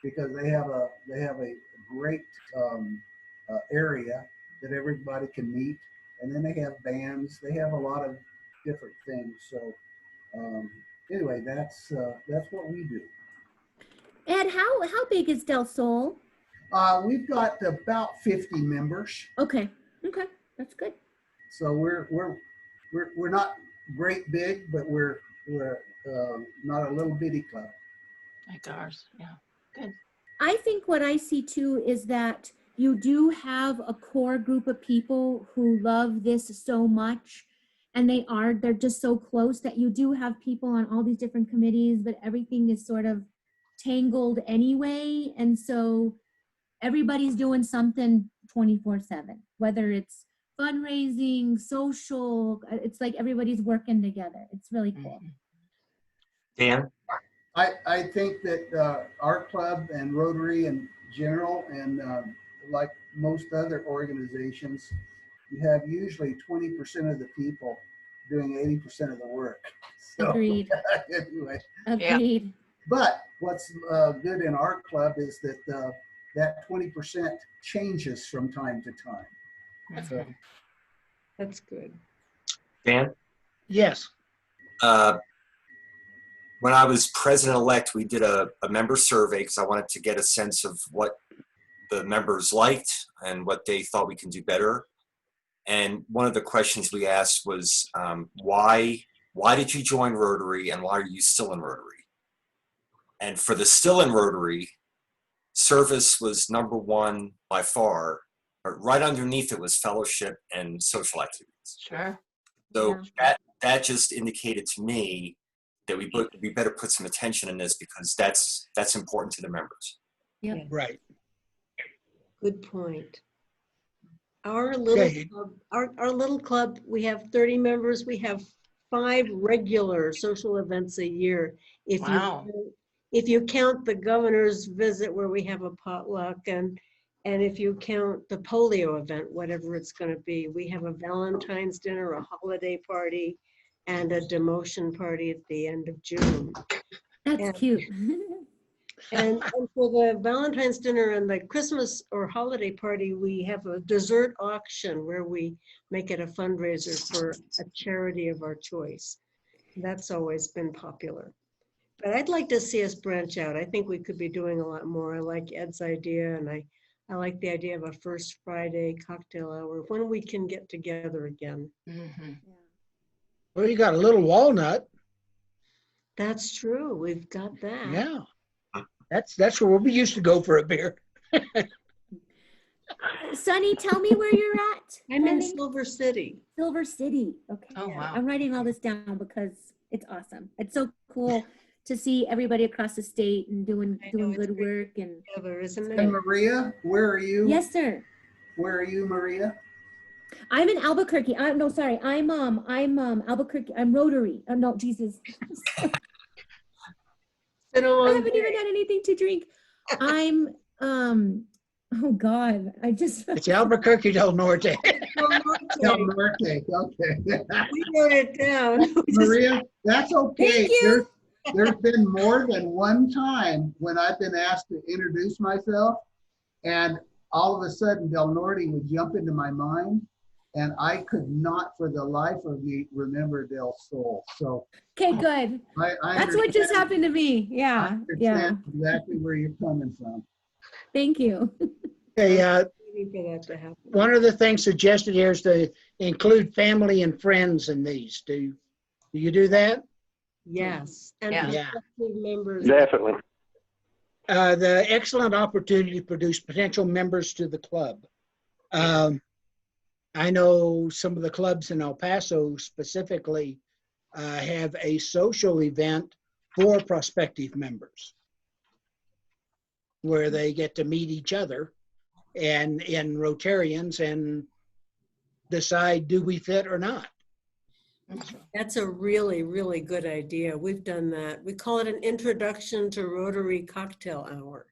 because they have a great area that everybody can meet, and then they have bands. They have a lot of different things. So anyway, that's what we do. Ed, how big is Del Sol? We've got about 50 members. Okay, that's good. So we're not great big, but we're not a little bitty club. Like ours, yeah. Good. I think what I see too is that you do have a core group of people who love this so much, and they're just so close that you do have people on all these different committees, but everything is sort of tangled anyway. And so everybody's doing something 24/7, whether it's fundraising, social, it's like everybody's working together. It's really cool. Dan? I think that our club and Rotary in general, and like most other organizations, you have usually 20% of the people doing 80% of the work. So, Agreed. Anyway. Agreed. But what's good in our club is that that 20% changes from time to time. So, That's good. Dan? Yes. When I was president-elect, we did a member survey because I wanted to get a sense of what the members liked and what they thought we can do better. And one of the questions we asked was, why did you join Rotary and why are you still in Rotary? And for the still in Rotary, service was number one by far, but right underneath it was fellowship and social activities. Sure. So that just indicated to me that we better put some attention in this because that's important to the members. Yep. Yeah. Right. Good point. Our little Okay. club, our little club, we have 30 members. We have 5 regular social events a year. Wow. If you count the governor's visit where we have a potluck, and if you count the polio event, whatever it's going to be, we have a Valentine's dinner, a holiday party, and a demotion party at the end of June. That's cute. And for the Valentine's dinner and the Christmas or holiday party, we have a dessert auction where we make it a fundraiser for a charity of our choice. That's always been popular. But I'd like to see us branch out. I think we could be doing a lot more. I like Ed's idea, and I like the idea of a first Friday cocktail hour when we can get together again. Mm-hmm. Well, you got a little walnut. That's true. We've got that. Yeah. That's where we used to go for a beer. Sonny, tell me where you're at. I'm in Sonny? Silver City. Silver City. Okay. Oh, wow. I'm writing all this down because it's awesome. It's so cool to see everybody across the state and doing good work. And Together, isn't and it? Maria, where are you? yes, sir. Where are you, Maria? I'm in Albuquerque. I'm Albuquerque. I'm Rotary. No, Jesus. I haven't even had anything to drink. I'm oh God. It's Albuquerque del Norte. Del Norte. Okay. We wrote it down. Maria, that's okay. Thank you. There's been more than one time when I've been asked to introduce myself, and all of a sudden Del Norte would jump into my mind, and I could not for the life of me remember Del Sol. So Okay, good. I That's what just happened to me. I Yeah. Yeah. understand exactly where you're coming from. Thank you. Hey, Waiting for that to happen. one of the things suggested here is to include family and friends in these. Do you do that? Yes. And Yeah. prospective members. Definitely. The excellent opportunity to produce potential members to the club. I know some of the clubs in El Paso specifically have a social event for prospective members where they get to meet each other and in Rotarians and decide, do we fit or not? That's a really, really good idea. We've done that. We call it an introduction to Rotary cocktail hour.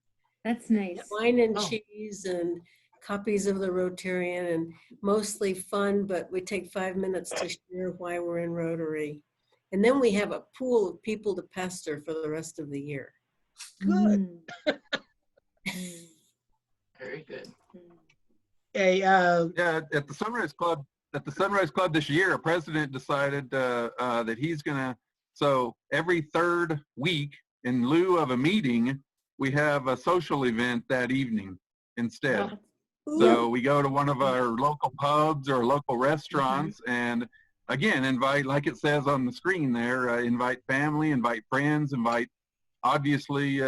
That's nice. Wine and Oh. cheese and copies of the Rotarian, and mostly fun, but we take 5 minutes to share why we're in Rotary. And then we have a pool of people to pester for the rest of the year. Good. Very good. Hey, Yeah, at the Sunrise Club, this year, a president decided that he's gonna, so every third week, in lieu of a meeting, we have a social event that evening instead. So we go to one of our local pubs or local restaurants and again, invite, like it says on the screen there, invite family, invite friends, invite obviously,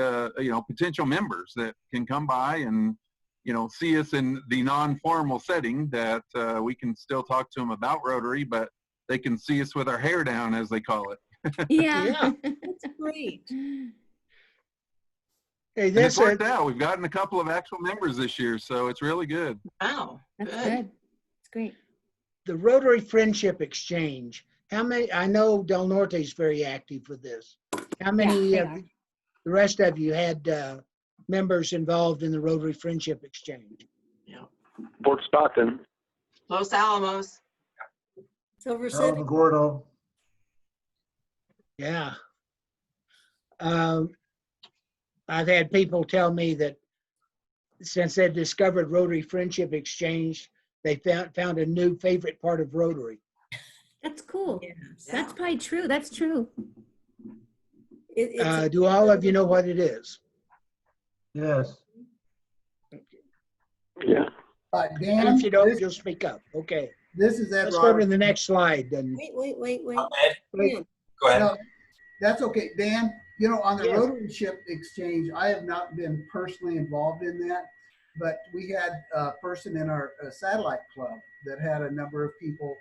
potential members that can come by and, see us in the non-formal setting that we can still talk to them about Rotary, but they can see us with our hair down, as they call it. Yeah. That's great. hey, And it's this worked out. We've gotten a couple of actual members this year, so it's really good. Wow. That's Good. good. It's great. the Rotary Friendship Exchange. How many? I know Del Norte is very active with this. How many they of are. the rest of you had members involved in the Rotary Friendship Exchange? Port Stockton. Los Alamos. Silver El City. Gordo. Yeah. I've had people tell me that since they discovered Rotary Friendship Exchange, they found a new favorite part of Rotary. That's cool. Yes. That's probably true. That's true. It's Do all of you know what it is? Yes. Yeah. And Dan, if you don't, you'll speak up. Okay. this is Ed Let's go to Roberts. the next slide then. wait. Ed, Dan, go ahead. No, that's okay. Dan, on the Yes. Rotary Ship Exchange, I have not been personally involved in that, but we had a person in our satellite club that had a number of people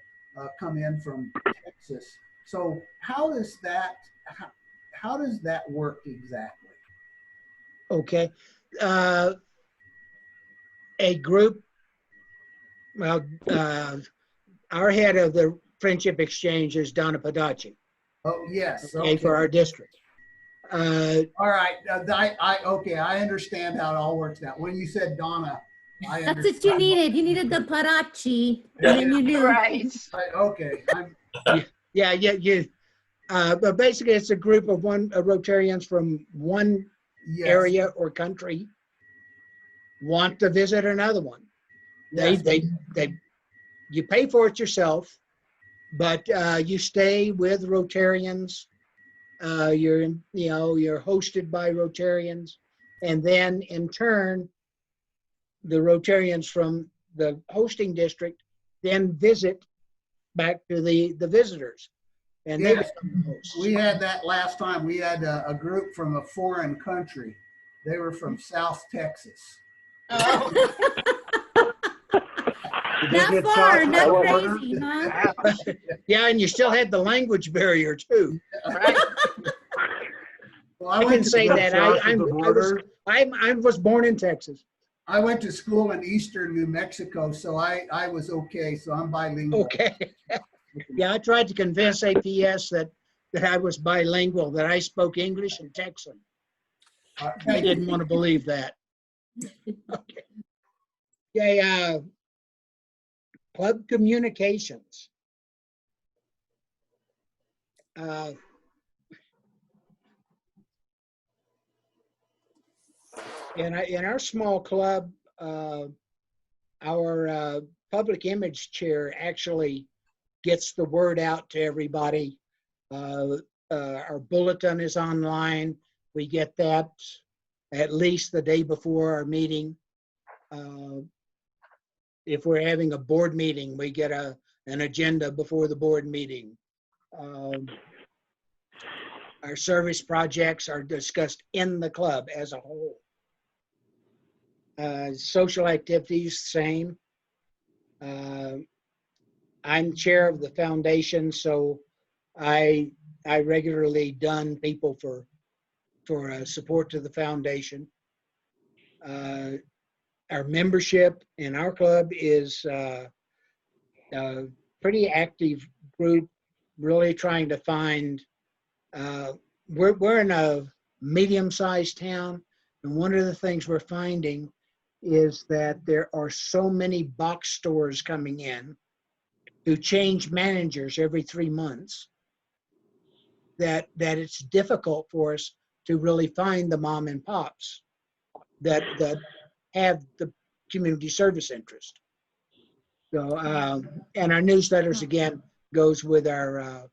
come in from Texas. So how does that work exactly? Okay. A group, well, our head of the Friendship Exchange is Donna Padachi, Oh, yes. okay, for our district. All right. I understand how it all works now. When you said Donna, I That's understand. what you needed. You needed the Parachi. And then you knew. Right. Okay. But basically it's a group of Rotarians from one Yes. area or country want to visit another one. Yes. You pay for it yourself, but you stay with Rotarians. You're hosted by Rotarians, and then in turn, the Rotarians from the hosting district then visit back to the visitors, and they Yes. become hosts. We had that last time. We had a group from a foreign country. They were from South Texas. Oh, Did they Not get far, shots at not the border? crazy, huh? Yeah, and you still had the language barrier too. right. Well, I can say Get that shots at the border? I was born in Texas. I went to school in eastern New Mexico, so I was okay. So I'm bilingual. Okay. Yeah, I tried to convince APS that I was bilingual, that I spoke English and Texan. They didn't want to believe that. Okay. Okay, club communications. In our small club, our public image chair actually gets the word out to everybody. Our bulletin is online. We get that at least the day before our meeting. If we're having a board meeting, we get an agenda before the board meeting. Our service projects are discussed in the club as a whole. Social activities, same. I'm chair of the foundation, so I regularly dun people for support to the foundation. our membership in our club is a pretty active group, really trying to find, we're in a medium-sized town, and one of the things we're finding is that there are so many box stores coming in who change managers every 3 months that it's difficult for us to really find the mom and pops that have the community service interest. So, and our newsletters again goes with our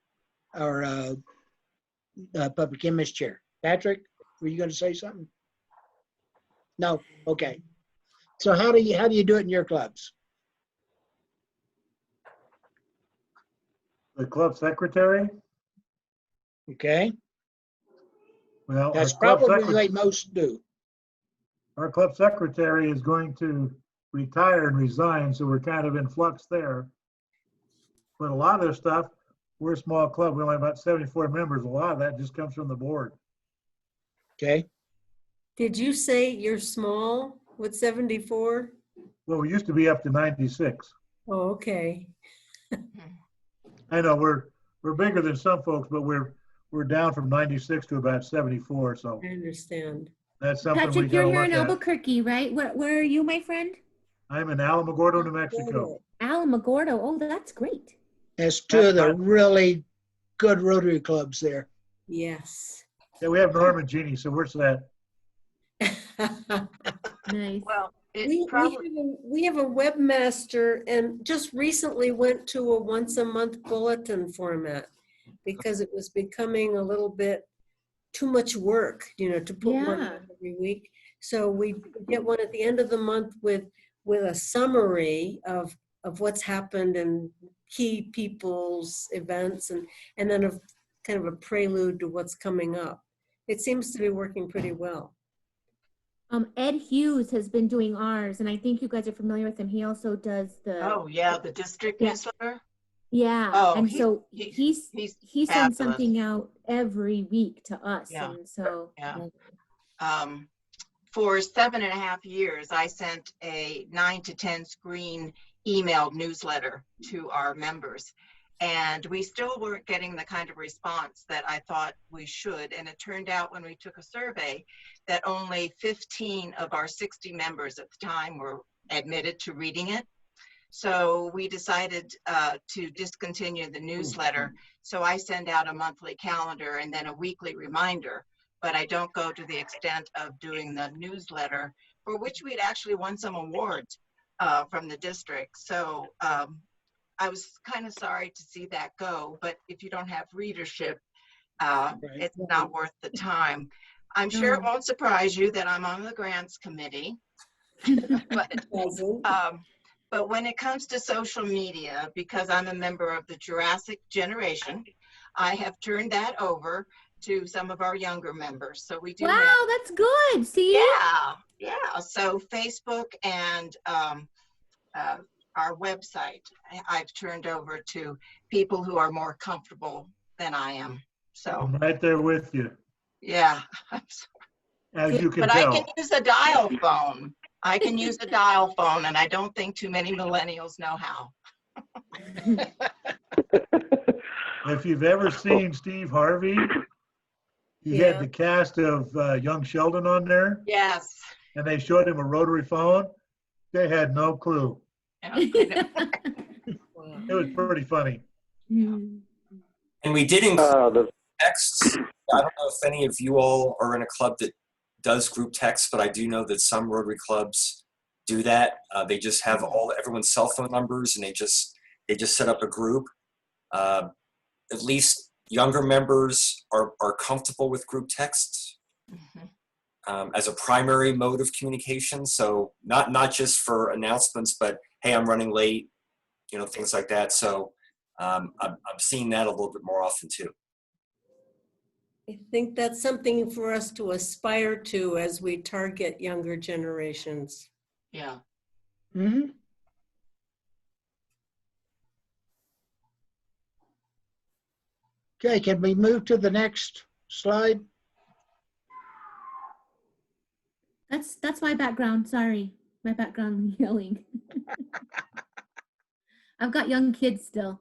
public image chair. Patrick, were you going to say something? No. Okay. So how do you do it in your clubs? The club secretary? Okay. Well, That's probably the way most do. our club secretary is going to retire and resign, so we're kind of in flux there. But a lot of their stuff, we're a small club. We only have about 74 members. A lot of that just comes from the board. Okay. Did you say you're small with 74? Well, we used to be up to 96. Oh, okay. I know we're bigger than some folks, but we're down from 96 to about 74. So I understand. that's something we Patrick, got you're to here look in at. Albuquerque, right? Where are you, my friend? I'm in Alamogordo, New Mexico. Alamogordo. Oh, that's great. There's two of the really good Rotary clubs there. Yes. Yeah, we have Norm and Jeannie, so we're set. Nice. Well, We have a webmaster and just recently went to a once a month bulletin format because it was becoming a little bit too much work, to put one out every week. So we get one at the end of the month with a summary of what's happened and key people's events and then a kind of a prelude to what's coming up. It seems to be working pretty well. Ed Hughes has been doing ours, and I think you guys are familiar with him. He also does the district newsletter. Yeah, Oh, and so he sends fabulous. something out every week to us, Yeah. and so For 7.5 years, I sent a 9 to 10 screen emailed newsletter to our members. And we still weren't getting the kind of response that I thought we should. And it turned out when we took a survey that only 15 of our 60 members at the time were admitted to reading it. So we decided to discontinue the newsletter. So I send out a monthly calendar and then a weekly reminder, but I don't go to the extent of doing the newsletter, for which we'd actually won some awards from the district. So I was kind of sorry to see that go, but if you don't have readership, it's not worth the time. I'm sure it won't surprise you that I'm on the grants committee, but when it comes to social media, because I'm a member of the Jurassic generation, I have turned that over to some of our younger members. So we do that's good. See? Yeah. So Facebook and our website, I've turned over to people who are more comfortable than I am. So I'm right there with you. Yeah. As you can but tell. I can use a dial phone. And I don't think too many millennials know how. If you've ever seen Steve Harvey, he had the cast of Young Sheldon on there. Yes. And they showed him a rotary phone. They had no clue. It was pretty funny. And we did include texts. I don't know if any of you all are in a club that does group text, but I do know that some Rotary clubs do that. They just have everyone's cell phone numbers, and they just set up a group. At least younger members are comfortable with group texts as a primary mode of communication. So not just for announcements, but hey, I'm running late, things like that. So I'm seeing that a little bit more often too. I think that's something for us to aspire to as we target younger generations. Yeah. Mm-hmm. Okay, can we move to the next slide? That's my background, sorry. My background yelling. I've got young kids still.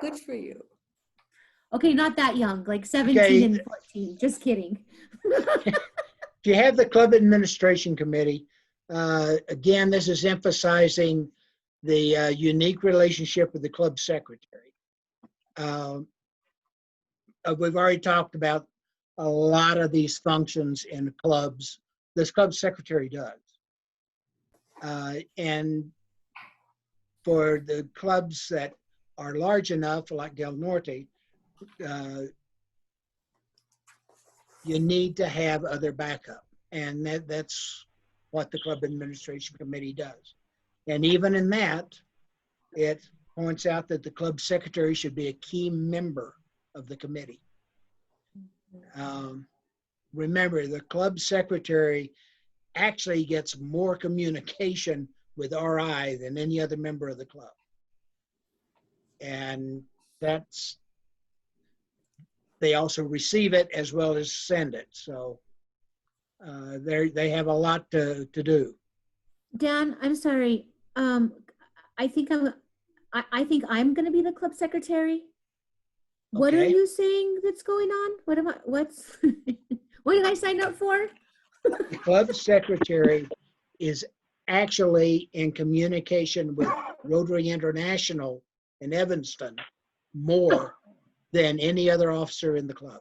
Good for you. Okay, not that young, like 17 Okay. and 14. Just kidding. If you have the club administration committee, again, this is emphasizing the unique relationship with the club secretary. We've already talked about a lot of these functions in clubs. This club secretary does. And for the clubs that are large enough, like Del Norte, you need to have other backup. And that's what the club administration committee does. And even in that, it points out that the club secretary should be a key member of the committee. Remember, the club secretary actually gets more communication with RI than any other member of the club. And that's, they also receive it as well as send it. So they have a lot to do. Dan, I'm sorry. I think I'm going to be the club secretary. What are Okay. you saying that's going on? What's, what did I sign up for? The club secretary is actually in communication with Rotary International in Evanston more than any other officer in the club.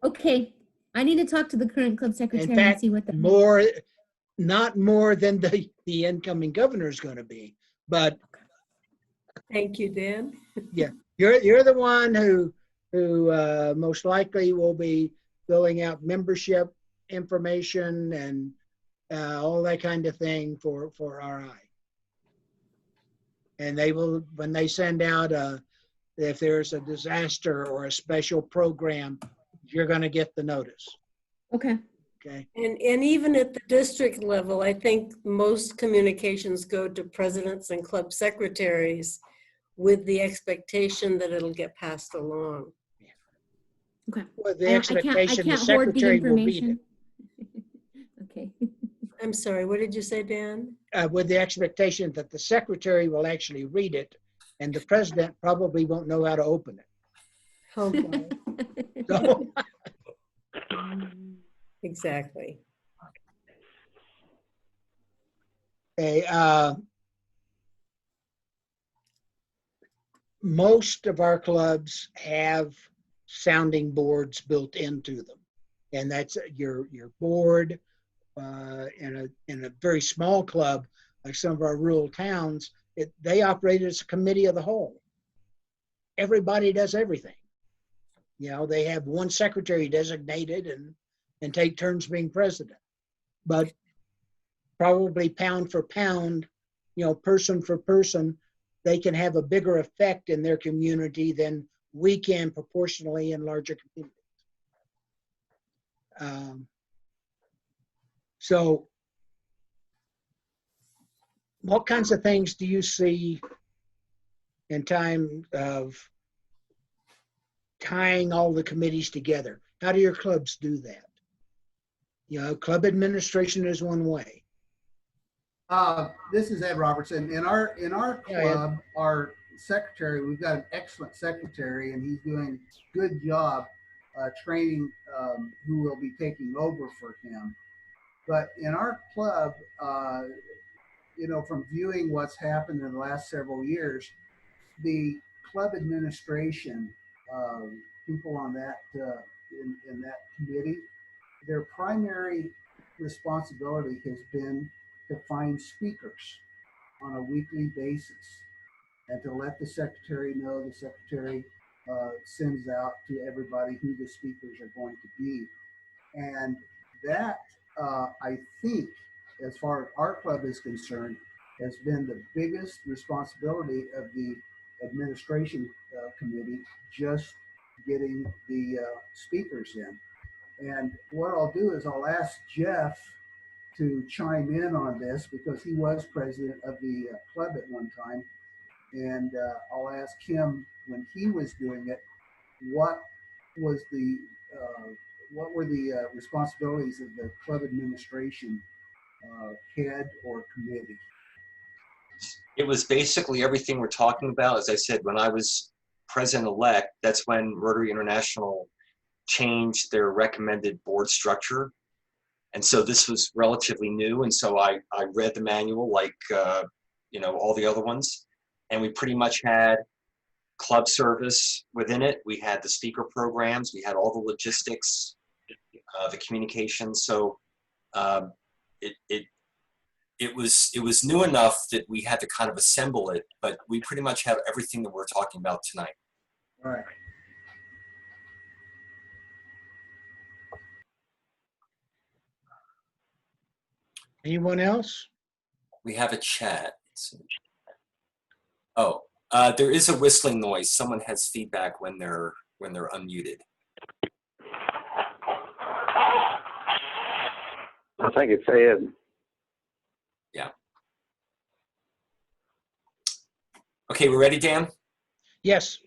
Okay, I need to talk to the current club In secretary and fact, see what the more, not more than the incoming governor is going to be, but Thank you, Dan. yeah, you're the one who most likely will be filling out membership information and all that kind of thing for RI. And they will, when they send out if there's a disaster or a special program, you're going to get the notice. Okay. Okay. And even at the district level, I think most communications go to presidents and club secretaries with the expectation that it'll get passed along. Okay. With the I expectation the can't hoard the secretary will read it. information. Okay. I'm sorry, what did you say, Dan? With the expectation that the secretary will actually read it and the president probably won't know how to open it. Oh, boy. So, Exactly. okay, most of our clubs have sounding boards built into them. And that's your board in a very small club, like some of our rural towns, they operate as a committee of the whole. Everybody does everything. You know, they have one secretary designated and take turns being president. But probably pound for pound, you know, person for person, they can have a bigger effect in their community than we can proportionally in larger communities. So what kinds of things do you see in time of tying all the committees together? How do your clubs do that? You know, club administration is one way. This is Ed Robertson. In our Yeah, club, our secretary, we've got an excellent secretary, and he's doing a good job training who will be taking over for him. But in our club, you know, from viewing what's happened in the last several years, the club administration, people on that in that committee, their primary responsibility has been to find speakers on a weekly basis and to let the secretary know. The secretary sends out to everybody who the speakers are going to be. And that, I think, as far as our club is concerned, has been the biggest responsibility of the administration committee, just getting the speakers in. And what I'll do is I'll ask Jeff to chime in on this because he was president of the club at one time. And I'll ask him, when he was doing it, what was the what were the responsibilities of the club administration head or committee? It was basically everything we're talking about. As I said, when I was president-elect, that's when Rotary International changed their recommended board structure. And so this was relatively new. And so I read the manual like, all the other ones. And we pretty much had club service within it. We had the speaker programs. We had all the logistics, the communication. So it was new enough that we had to kind of assemble it, but we pretty much have everything that we're talking about tonight. All right. Anyone else? We have a chat. Oh, there is a whistling noise. Someone has feedback when they're unmuted. I think it's Ed. Yeah. Okay, we're ready, Dan? Yes.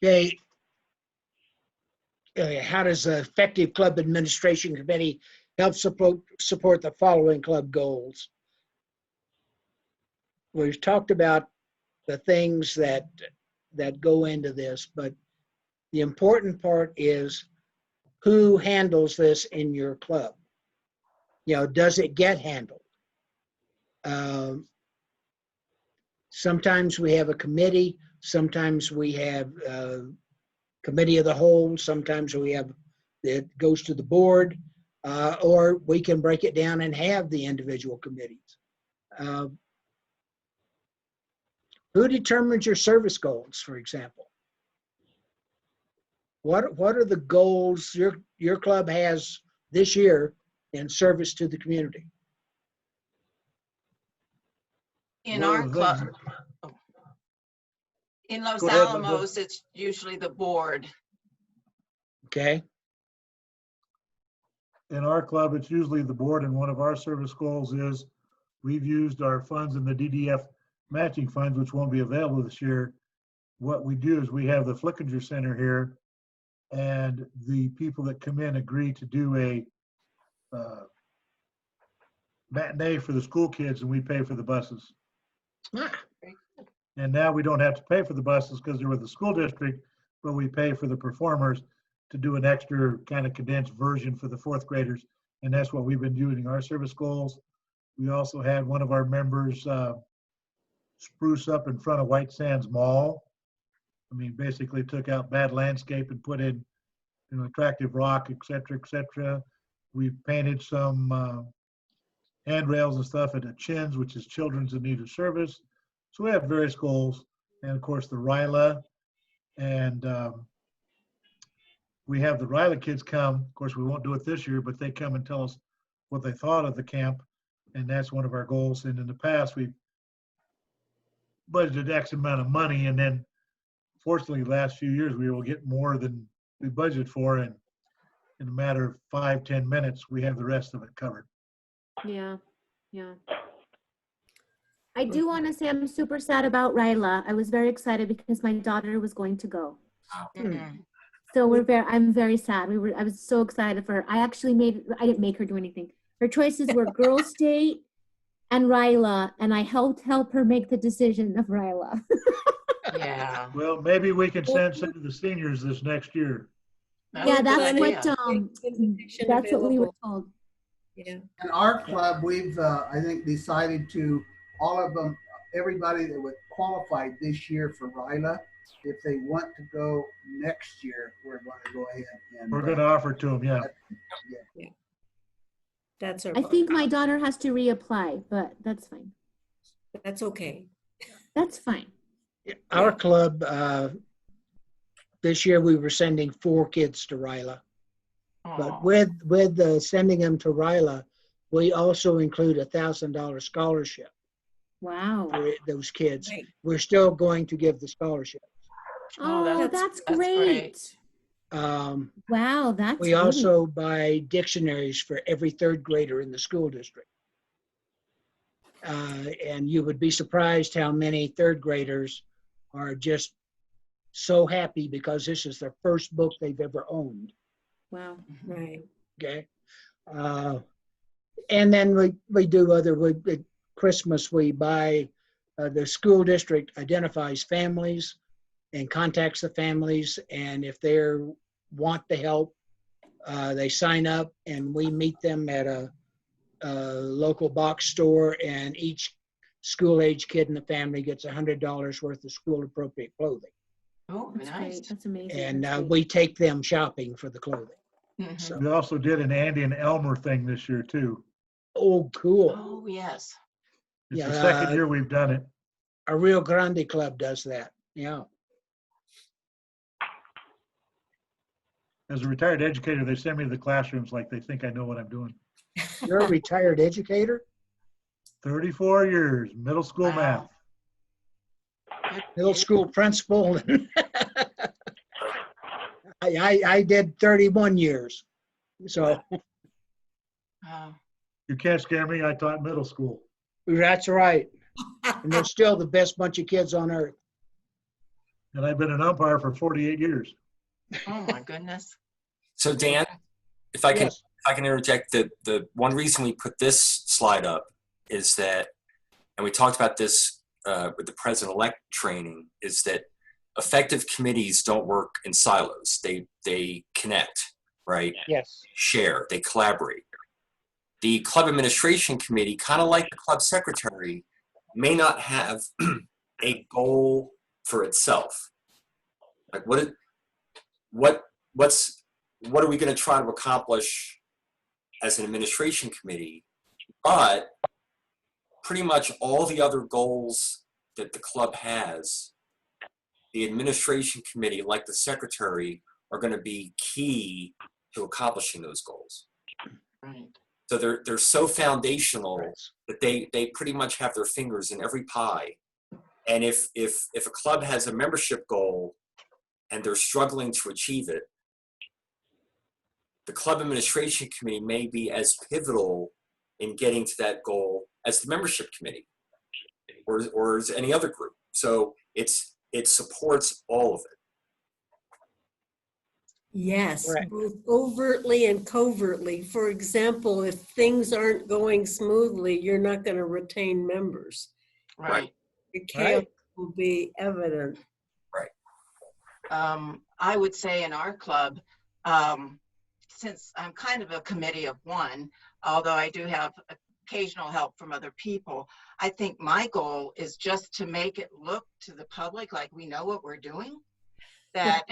Okay. How does the effective club administration committee help support the following club goals? We've talked about the things that go into this, but the important part is who handles this in your club. Does it get handled? Sometimes we have a committee, sometimes we have committee of the whole, sometimes we have it goes to the board, or we can break it down and have the individual committees. Who determines your service goals, for example? What are the goals your club has this year in service to the community? In One our of the club, things- in Los Go ahead, Alamos, it's usually the board. Okay. In our club, it's usually the board, and one of our service goals is we've used our funds in the DDF matching funds, which won't be available this year. What we do is we have the Flickinger Center here, and the people that come in agree to do a matinee for the school kids, and we pay for the buses. And now we don't have to pay for the buses because they're with the school district, but we pay for the performers to do an extra kind of condensed version for the fourth graders. And that's what we've been doing in our service goals. We also had one of our members spruce up in front of White Sands Mall. I mean, basically took out bad landscape and put in, attractive rock, et cetera, et cetera. We painted some handrails and stuff at the Chins, which is Children's in Need of Service. So we have various goals. And of course, the RILA. And we have the RILA kids come. Of course, we won't do it this year, but they come and tell us what they thought of the camp. And that's one of our goals. And in the past, we've budgeted X amount of money. And then fortunately, the last few years, we will get more than we budgeted for. And in a matter of 5-10 minutes, we have the rest of it covered. Yeah. I do want to say I'm super sad about Ryla. I was very excited because my daughter was going to go. So I'm very sad. I was so excited for her. I didn't make her do anything. Her choices were Girl State and Ryla, and I helped her make the decision of Ryla. Yeah. Well, maybe we can send some to the seniors this next year. Yeah, that's what That's what we were told. Yeah. In our club, we've, I think, decided to, all of them, everybody that would qualify this year for RILA, if they want to go next year, we're going to go ahead and. We're going to offer it to them, yeah. That's our. I think my daughter has to reapply, but that's fine. That's okay. That's fine. Our club, this year we were sending 4 kids to RILA. But with sending them to RILA, we also include $1,000 scholarship Wow. for those kids. Right. We're still going to give the scholarship. Oh, that's great. Wow, that's We really also buy dictionaries for every 3rd grader in the school district. And you would be surprised how many 3rd graders are just so happy because this is their first book they've ever owned. Wow. Right. Okay. And then we do at Christmas, we buy, the school district identifies families and contacts the families. And if they want the help, they sign up and we meet them at a local box store, and each school age kid in the family gets $100 worth of school appropriate clothing. Oh, That's nice. great. That's amazing. And That's great. we take them shopping for the clothing. Mhm. So, We also did an Andy and Elmer thing this year too. oh, cool. Oh, yes. It's the Yeah, second year we've done it. a Rio Grande club does that. Yeah. As a retired educator, they send me to the classrooms like they think I know what I'm doing. You're a retired educator, 34 years, middle school math. Wow. Good for middle you. school principal. I did 31 years. So Wow. You can't scare me. I taught middle school. that's right. And they're still the best bunch of kids on earth. And I've been an umpire for 48 years. Oh, my goodness. So Dan, if I can, Yes. if I can interject, the one reason we put this slide up is that, and we talked about this with the president-elect training, is that effective committees don't work in silos. They connect, right? Yes. Share, they collaborate. The club administration committee, kind of like the club secretary, may not have a goal for itself. Like what are we going to try to accomplish as an administration committee? But pretty much all the other goals that the club has, the administration committee, like the secretary, are going to be key to accomplishing those goals. Right. So they're so foundational that they pretty much have their fingers in every pie. And if a club has a membership goal and they're struggling to achieve it, the club administration committee may be as pivotal in getting to that goal as the membership committee or as any other group. So it supports all of it. Yes, Correct. both overtly and covertly. For example, if things aren't going smoothly, you're not going to retain members. Right. The chaos Right. will be evident. I would say in our club, since I'm kind of a committee of one, although I do have occasional help from other people, I think my goal is just to make it look to the public like we know what we're doing, that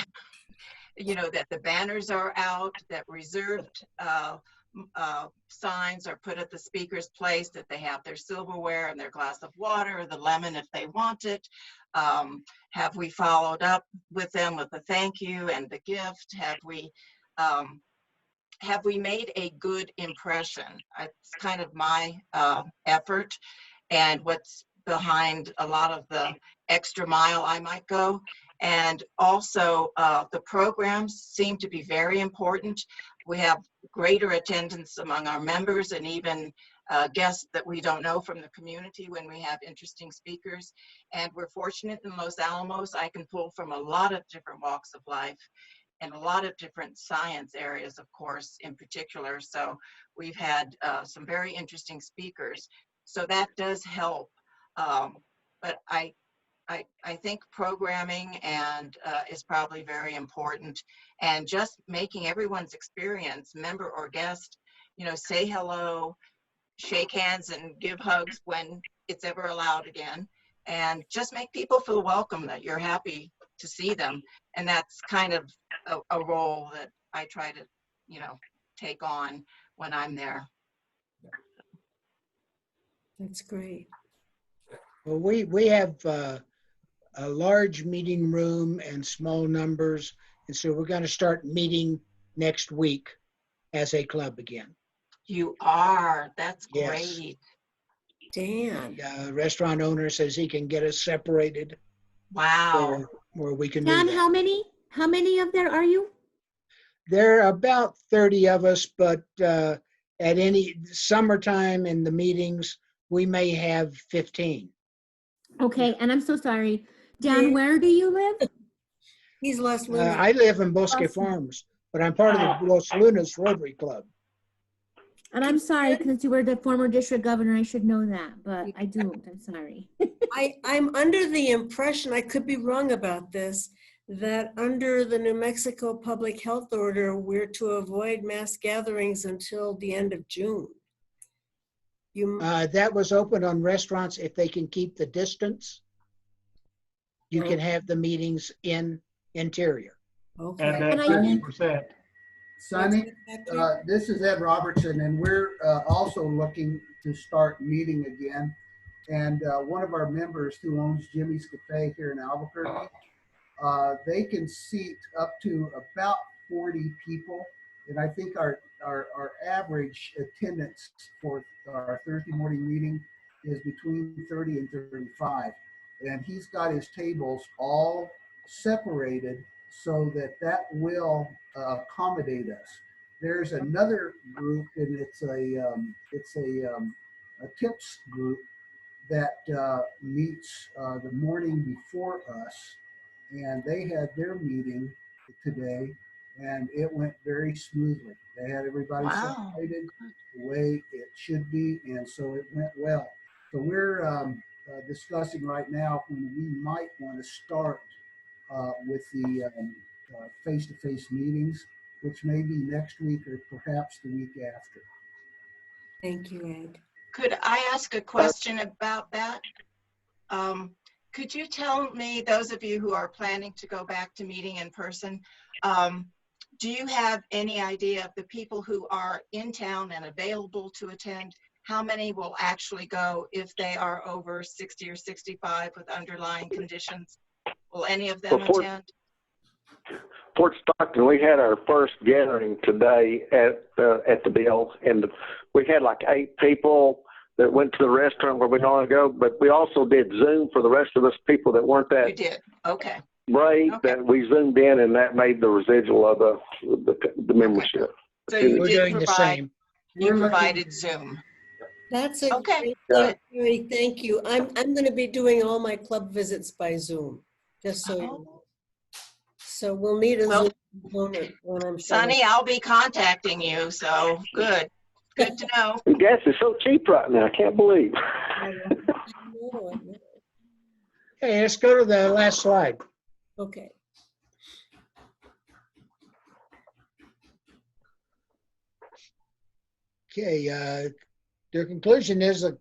that the banners are out, that reserved signs are put at the speaker's place, that they have their silverware and their glass of water, or the lemon if they want it. Have we followed up with them with a thank you and the gift? Have we made a good impression? It's kind of my effort, and what's behind a lot of the extra mile I might go. And also the programs seem to be very important. We have greater attendance among our members and even guests that we don't know from the community when we have interesting speakers. And we're fortunate in Los Alamos. I can pull from a lot of different walks of life and a lot of different science areas, of course, in particular. So we've had some very interesting speakers. So that does help. But I think programming and is probably very important, and just making everyone's experience, member or guest, say hello, shake hands and give hugs when it's ever allowed again, and just make people feel welcome, that you're happy to see them. And that's kind of a role that I try to, take on when I'm there. That's great. Well, we have a large meeting room and small numbers. And so we're going to start meeting next week as a club again. You are. That's Yes. great. Dan. Restaurant owner says he can get us separated Wow. where we can do Dan, that. how many of there are you? There are about 30 of us, but at any summertime in the meetings, we may have 15. Okay, and I'm so sorry. Dan, Yeah. where do you live? He's Los Lunas. I live in Bosque Awesome. Farms, but I'm part of the Los Lunas Rotary Club. And I'm sorry, because you were the former district governor, I should know that, but I don't, I'm sorry. I'm under the impression, I could be wrong about this, that under the New Mexico Public Health Order, we're to avoid mass gatherings until the end of June. That was open on restaurants if they can keep the distance. You can have the meetings in interior. Okay. And at And 50%. Sonny, this is Ed Robertson, and we're also looking to start meeting again. And one of our members who owns Jimmy's Cafe here in Albuquerque, they can seat up to about 40 people. And I think our average attendance for our Thursday morning meeting is between 30 and 35. And he's got his tables all separated so that will accommodate us. There's another group, and it's a tips group that meets the morning before us, and they had their meeting today, and it went very smoothly. They had everybody Wow. separated the way it should be, and so it went well. So we're discussing right now when we might want to start with the face-to-face meetings, which may be next week or perhaps the week after. Thank you, Ed. Could I ask a question about that? Could you tell me, those of you who are planning to go back to meeting in person, do you have any idea of the people who are in town and available to attend? How many will actually go if they are over 60 or 65 with underlying conditions? Will any of them attend? Fort Stockton, we had our first gathering today at the Bill, and we had like 8 people that went to the restaurant where we normally go, but we also did Zoom for the rest of us people that weren't You that did, okay. brave, Okay. that we Zoomed in, and that made the residual of the membership. So you We're did doing the provide, same. you provided Zoom. That's a Okay, great opportunity. Thank you. I'm going to be doing all my club visits by Zoom, just so you know. So we'll need a Well, Zoom component when I'm Sonny, I'll be contacting you, so good. Good to know. And gas is so cheap right now, I can't believe. Hey, let's go to the last slide. Okay. Okay, their conclusion is the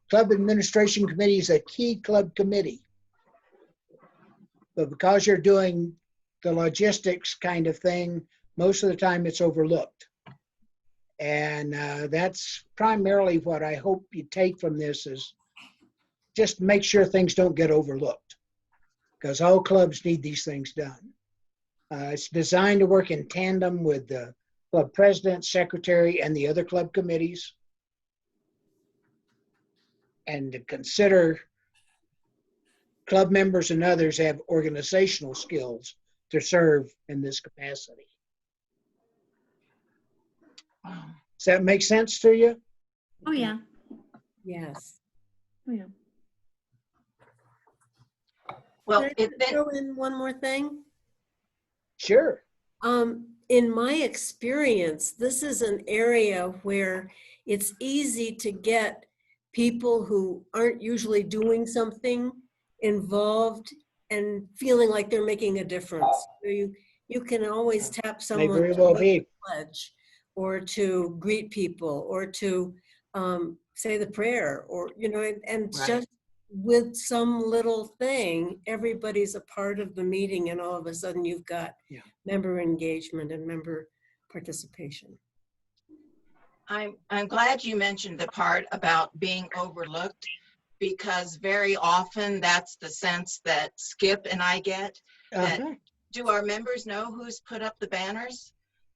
club administration committee is a key club committee. But because you're doing the logistics kind of thing, most of the time it's overlooked. And that's primarily what I hope you take from this is just make sure things don't get overlooked, because all clubs need these things done. It's designed to work in tandem with the club president, secretary, and the other club committees, and to consider club members and others have organizational skills to serve in this capacity. Does that make sense to you? Oh, yeah. Yes. Oh, yeah. Well, Can I throw in one more thing? Sure. In my experience, this is an area where it's easy to get people who aren't usually doing something involved and feeling like they're making a difference. So you can always tap someone very to well make be. a pledge, or to greet people, or to say the prayer, or and Right. just with some little thing, everybody's a part of the meeting, and all of a sudden you've got member engagement and member participation. I'm glad you mentioned the part about being overlooked, because very often that's the sense that Skip and I get. That do our members know who's put up the banners?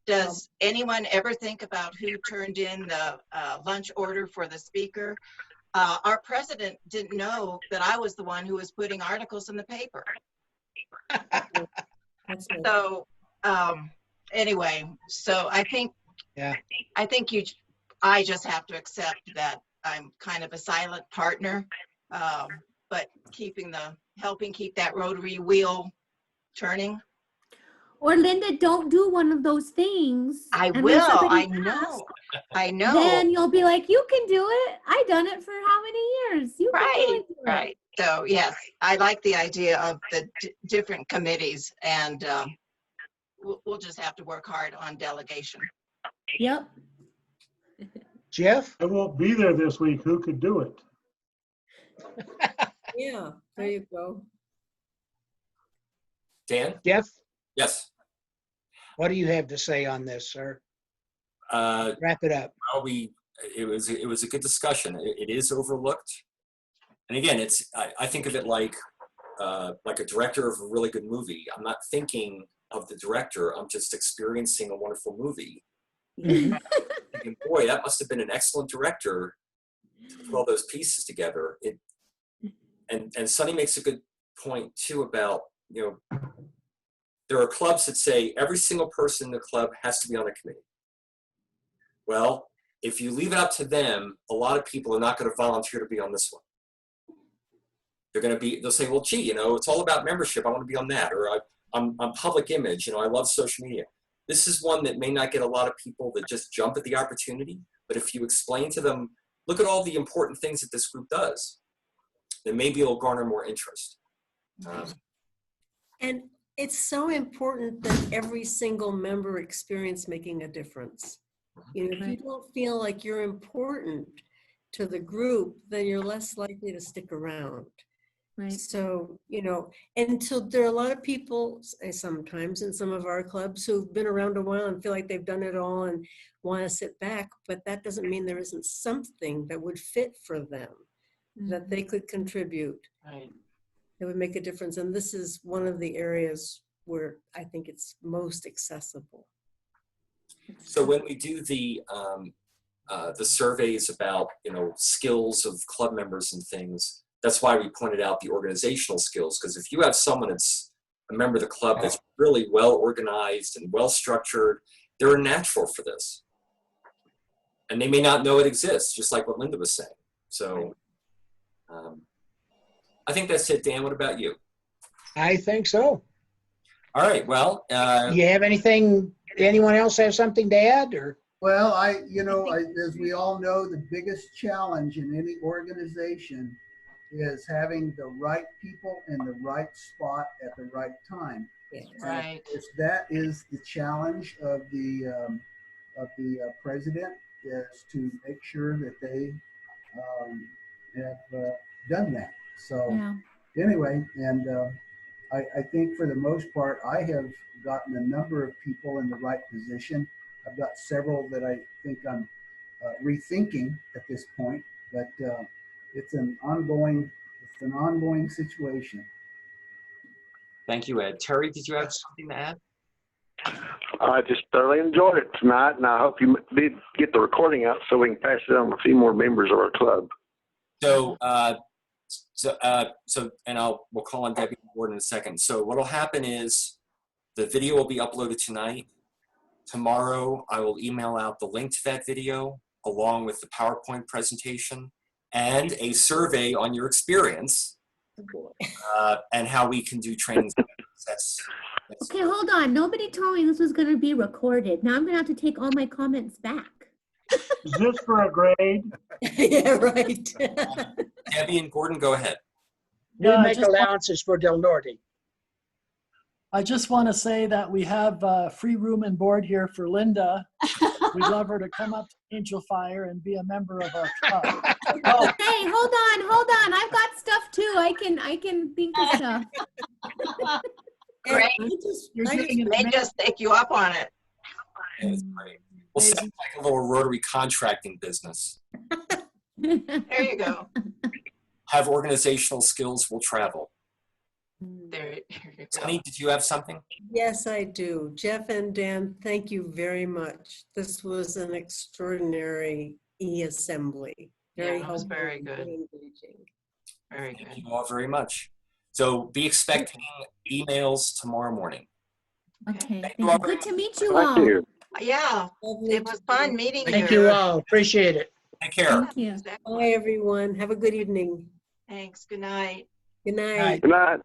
Does anyone ever think about who turned in the lunch order for the speaker? Our president didn't know that I was the one who was putting articles in the paper. So anyway, so I think I just have to accept that I'm kind of a silent partner, but helping keep that Rotary wheel turning. Or Linda, don't do one of those things. I and when will. somebody I know. asks, I know. Then you'll be like, you can do it. I done it for how many years? You can Right, really do it. right. So yes, I like the idea of the different committees, and we'll just have to work hard on delegation. Yep. Jeff? I won't be there this week. Who could do it? Yeah, there you go. Dan? Jeff, Yes. what do you have to say on this, sir? Uh, Wrap it up. well, it was a good discussion. It is overlooked, and again, I think of it like a director of a really good movie. I'm not thinking of the director. I'm just experiencing a wonderful movie. Mhm. Thinking, boy, that must have been an excellent director to put all those pieces together. And Sonny makes a good point too about, there are clubs that say every single person in the club has to be on a committee. Well, if you leave it up to them, a lot of people are not going to volunteer to be on this one. They'll say, well, gee, it's all about membership. I want to be on that. Or I'm public image. I love social media. This is one that may not get a lot of people that just jump at the opportunity. But if you explain to them, look at all the important things that this group does, then maybe it'll garner more interest. And it's so important that every single member experience making a difference. If you don't feel like you're important to the group, then you're less likely to stick around. Right. So, until there are a lot of people, sometimes in some of our clubs, who've been around a while and feel like they've done it all and want to sit back, but that doesn't mean there isn't something that would fit for them, that they could contribute. Right. It would make a difference. And this is one of the areas where I think it's most accessible. So when we do the surveys about skills of club members and things, that's why we pointed out the organizational skills, because if you have someone that's a member of the club that's really well organized and well structured, they're a natural for this, and they may not know it exists, just like what Linda was saying. So I think that's it. Dan, what about you? I think so. All right, well, You have anything, anyone else have something to add, or? Well, as we all know, the biggest challenge in any organization is having the right people in the right spot at the right time. Right. That is the challenge of the president, is to make sure that they have done that. So Yeah. anyway, and I think for the most part, I have gotten a number of people in the right position. I've got several that I think I'm rethinking at this point, but it's an ongoing situation. thank you, Ed. Terry, did you have something to add? I just thoroughly enjoyed it tonight, and I hope you did get the recording out so we can pass it on to a few more members of our club. So, we'll call on Debbie Ward in a second. So what'll happen is the video will be uploaded tonight. Tomorrow, I will email out the link to that video along with the PowerPoint presentation and a survey on your experience and how we can do trainings. That's Okay, hold on. Nobody told me this was going to be recorded. Now I'm going to have to take all my comments back. Is this for a grade? Yeah, right. Debbie and Gordon, go ahead. We Yeah, make allowances for Del Norte. I just want to say that we have free room and board here for Linda. We'd love her to come up to Angel Fire and be a member of our club. Oh. Hey, hold on. I've got stuff too. I can think of stuff. Great. They just take you up on it. It's great. Well, sounds like a little Rotary contracting business. There you go. Have organizational skills, will travel. There you go. Sonny, did you have something? Yes, I do. Jeff and Dan, thank you very much. This was an extraordinary e-assembly. Yeah, it was helpful, very good. engaging. Very Thank good. you all very much. So be expecting emails tomorrow morning. Okay. Thank you all very Good to meet you Thank all. you. Yeah, it was fun meeting you. Thank you all. Appreciate it. Take care. Thank you. Bye, everyone. Have a good evening. Thanks. Good night. Good night. Night. Good night.